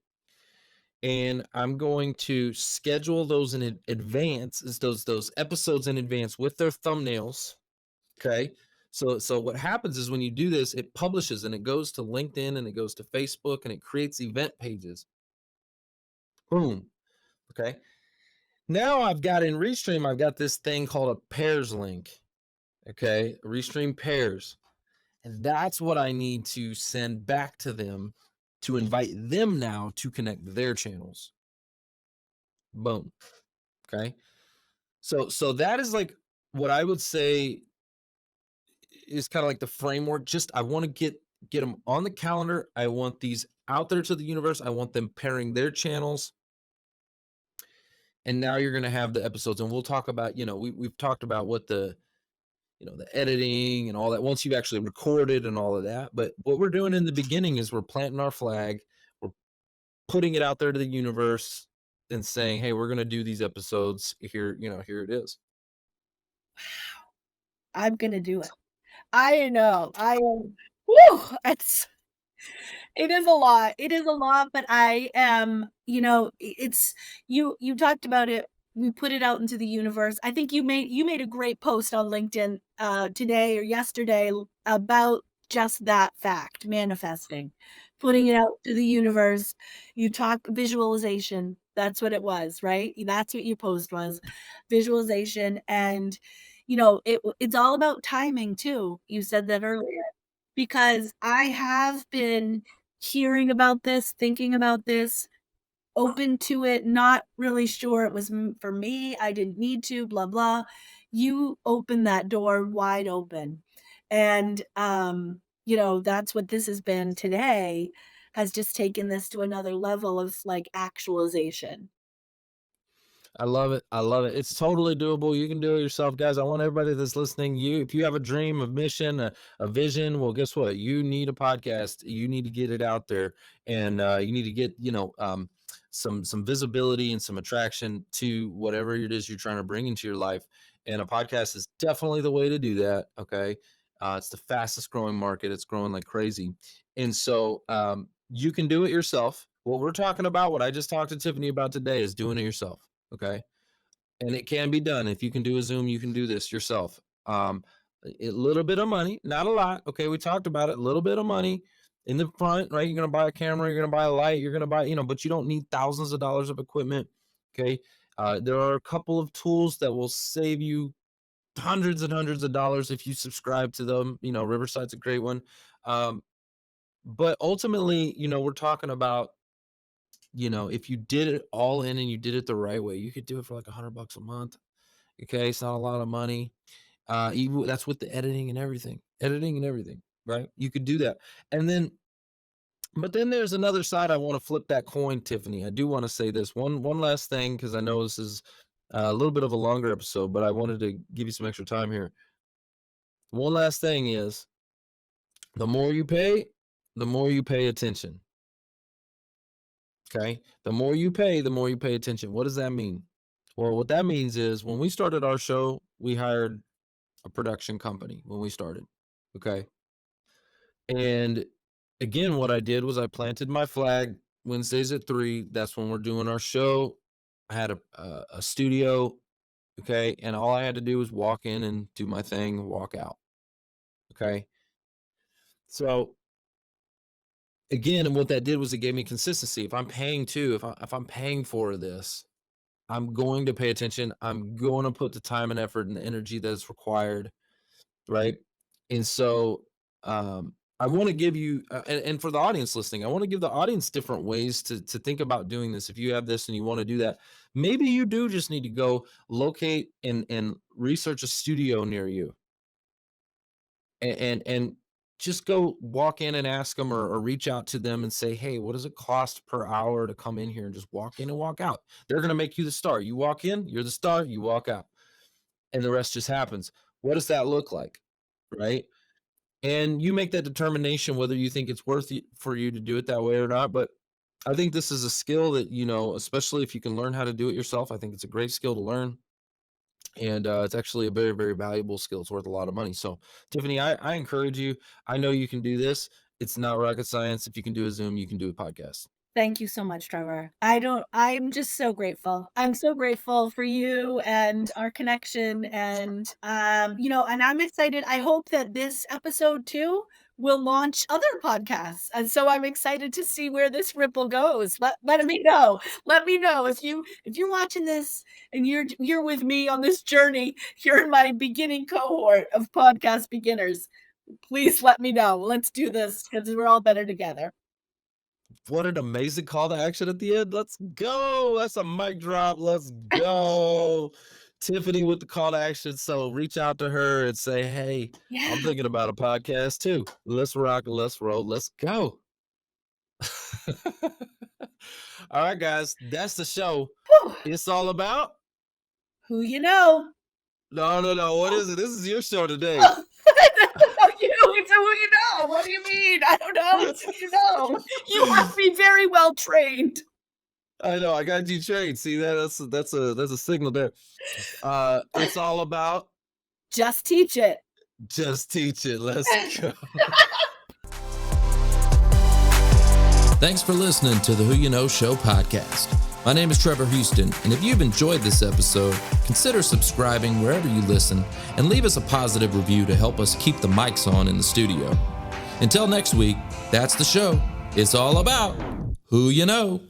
B: and I'm going to schedule those in advance, those episodes in advance with their thumbnails. Okay. So what happens is when you do this, it publishes and it goes to LinkedIn and it goes to Facebook and it creates event pages. Boom. Okay. Now I've got in Restream, I've got this thing called a pairs link. Okay. Restream pairs. And that's what I need to send back to them to invite them now to connect their channels. Boom. Okay. So that is like what I would say is kind of like the framework. Just I want to get them on the calendar. I want these out there to the universe. I want them pairing their channels. And now you're going to have the episodes, and we'll talk about, we've talked about what the editing and all that once you've actually recorded and all of that. But what we're doing in the beginning is we're planting our flag, we're putting it out there to the universe and saying, hey, we're going to do these episodes here. Here it is.
A: I'm gonna do it. I know. I am woo, it is a lot. It is a lot, but I am, it's you talked about it. We put it out into the universe. I think you made a great post on LinkedIn today or yesterday about just that fact, manifesting, putting it out to the universe. You talk visualization. That's what it was, right? That's what your post was, visualization, and it's all about timing too. You said that earlier because I have been hearing about this, thinking about this, open to it, not really sure it was for me. I didn't need to, blah, blah. You opened that door wide open. And, that's what this has been today, has just taken this to another level of like actualization.
B: I love it. I love it. It's totally doable. You can do it yourself, guys. I want everybody that's listening. If you have a dream, a mission, a vision, well, guess what? You need a podcast. You need to get it out there, and you need to get some visibility and some attraction to whatever it is you're trying to bring into your life. And a podcast is definitely the way to do that. Okay, it's the fastest growing market. It's growing like crazy, and so you can do it yourself. What we're talking about, what I just talked to Tiffany about today, is doing it yourself. Okay. And it can be done. If you can do a Zoom, you can do this yourself. A little bit of money, not a lot. Okay. We talked about it. A little bit of money in the front, right? You're going to buy a camera, you're going to buy a light, you're going to buy, but you don't need thousands of dollars of equipment. Okay. There are a couple of tools that will save you hundreds and hundreds of dollars if you subscribe to them. Riverside's a great one. Um, but ultimately, we're talking about if you did it all in and you did it the right way, you could do it for like $100 a month. Okay, it's not a lot of money. Even that's with the editing and everything, right? You could do that, and then, but then there's another side. I want to flip that coin, Tiffany. I do want to say this one last thing because I know this is a little bit of a longer episode, but I wanted to give you some extra time here. One last thing is the more you pay, the more you pay attention. Okay. The more you pay, the more you pay attention. What does that mean? Well, what that means is when we started our show, we hired a production company when we started. Okay. And again, what I did was I planted my flag Wednesdays at 3. That's when we're doing our show. I had a studio. Okay. And all I had to do was walk in and do my thing, walk out. Okay. So again, and what that did was it gave me consistency. If I'm paying too, if I'm paying for this, I'm going to pay attention. I'm going to put the time and effort and the energy that's required, right? And so, I want to give you, and for the audience listening, I want to give the audience different ways to think about doing this. If you have this and you want to do that, maybe you do just need to go locate and research a studio near you. and just go walk in and ask them, or reach out to them and say, hey, what does it cost per hour to come in here and just walk in and walk out? They're going to make you the star. You walk in, you're the star, you walk out, and the rest just happens. What does that look like? Right. And you make that determination whether you think it's worth it for you to do it that way or not. But I think this is a skill that, especially if you can learn how to do it yourself, I think it's a great skill to learn. And it's actually a very, very valuable skill. It's worth a lot of money. So, Tiffany, I encourage you. I know you can do this. It's not rocket science. If you can do a Zoom, you can do a podcast.
A: Thank you so much, Trevor. I'm just so grateful. I'm so grateful for you and our connection and and I'm excited. I hope that this episode too will launch other podcasts. And so I'm excited to see where this ripple goes. Let me know. Let me know if you're watching this and you're with me on this journey. You're in my beginning cohort of podcast beginners. Please let me know. Let's do this because we're all better together.
B: What an amazing call to action at the end. Let's go. That's a mic drop. Let's go. Tiffany with the call to action. So reach out to her and say, hey, I'm
A: Yeah.
B: thinking about a podcast too. Let's rock, let's roll, let's go. All right, guys, that's the show.
A: Whew.
B: It's all about.
A: Who you know?
B: No, no, no. What
A: Oh,
B: is it? This is your show today.
A: oh, it's who you know. What do you mean? I don't know. It's who you know. You have me very well trained.
B: I know. I got you trained. See that? That's a signal there. It's all about.
A: Just teach it.
B: Just teach it. Let's go. Thanks for listening to the Who You Know Show podcast. My name is Trevor Houston, and if you've enjoyed this episode, consider subscribing wherever you listen and leave us a positive review to help us keep the mics on in the studio. Until next week, that's the show. It's all about who you know.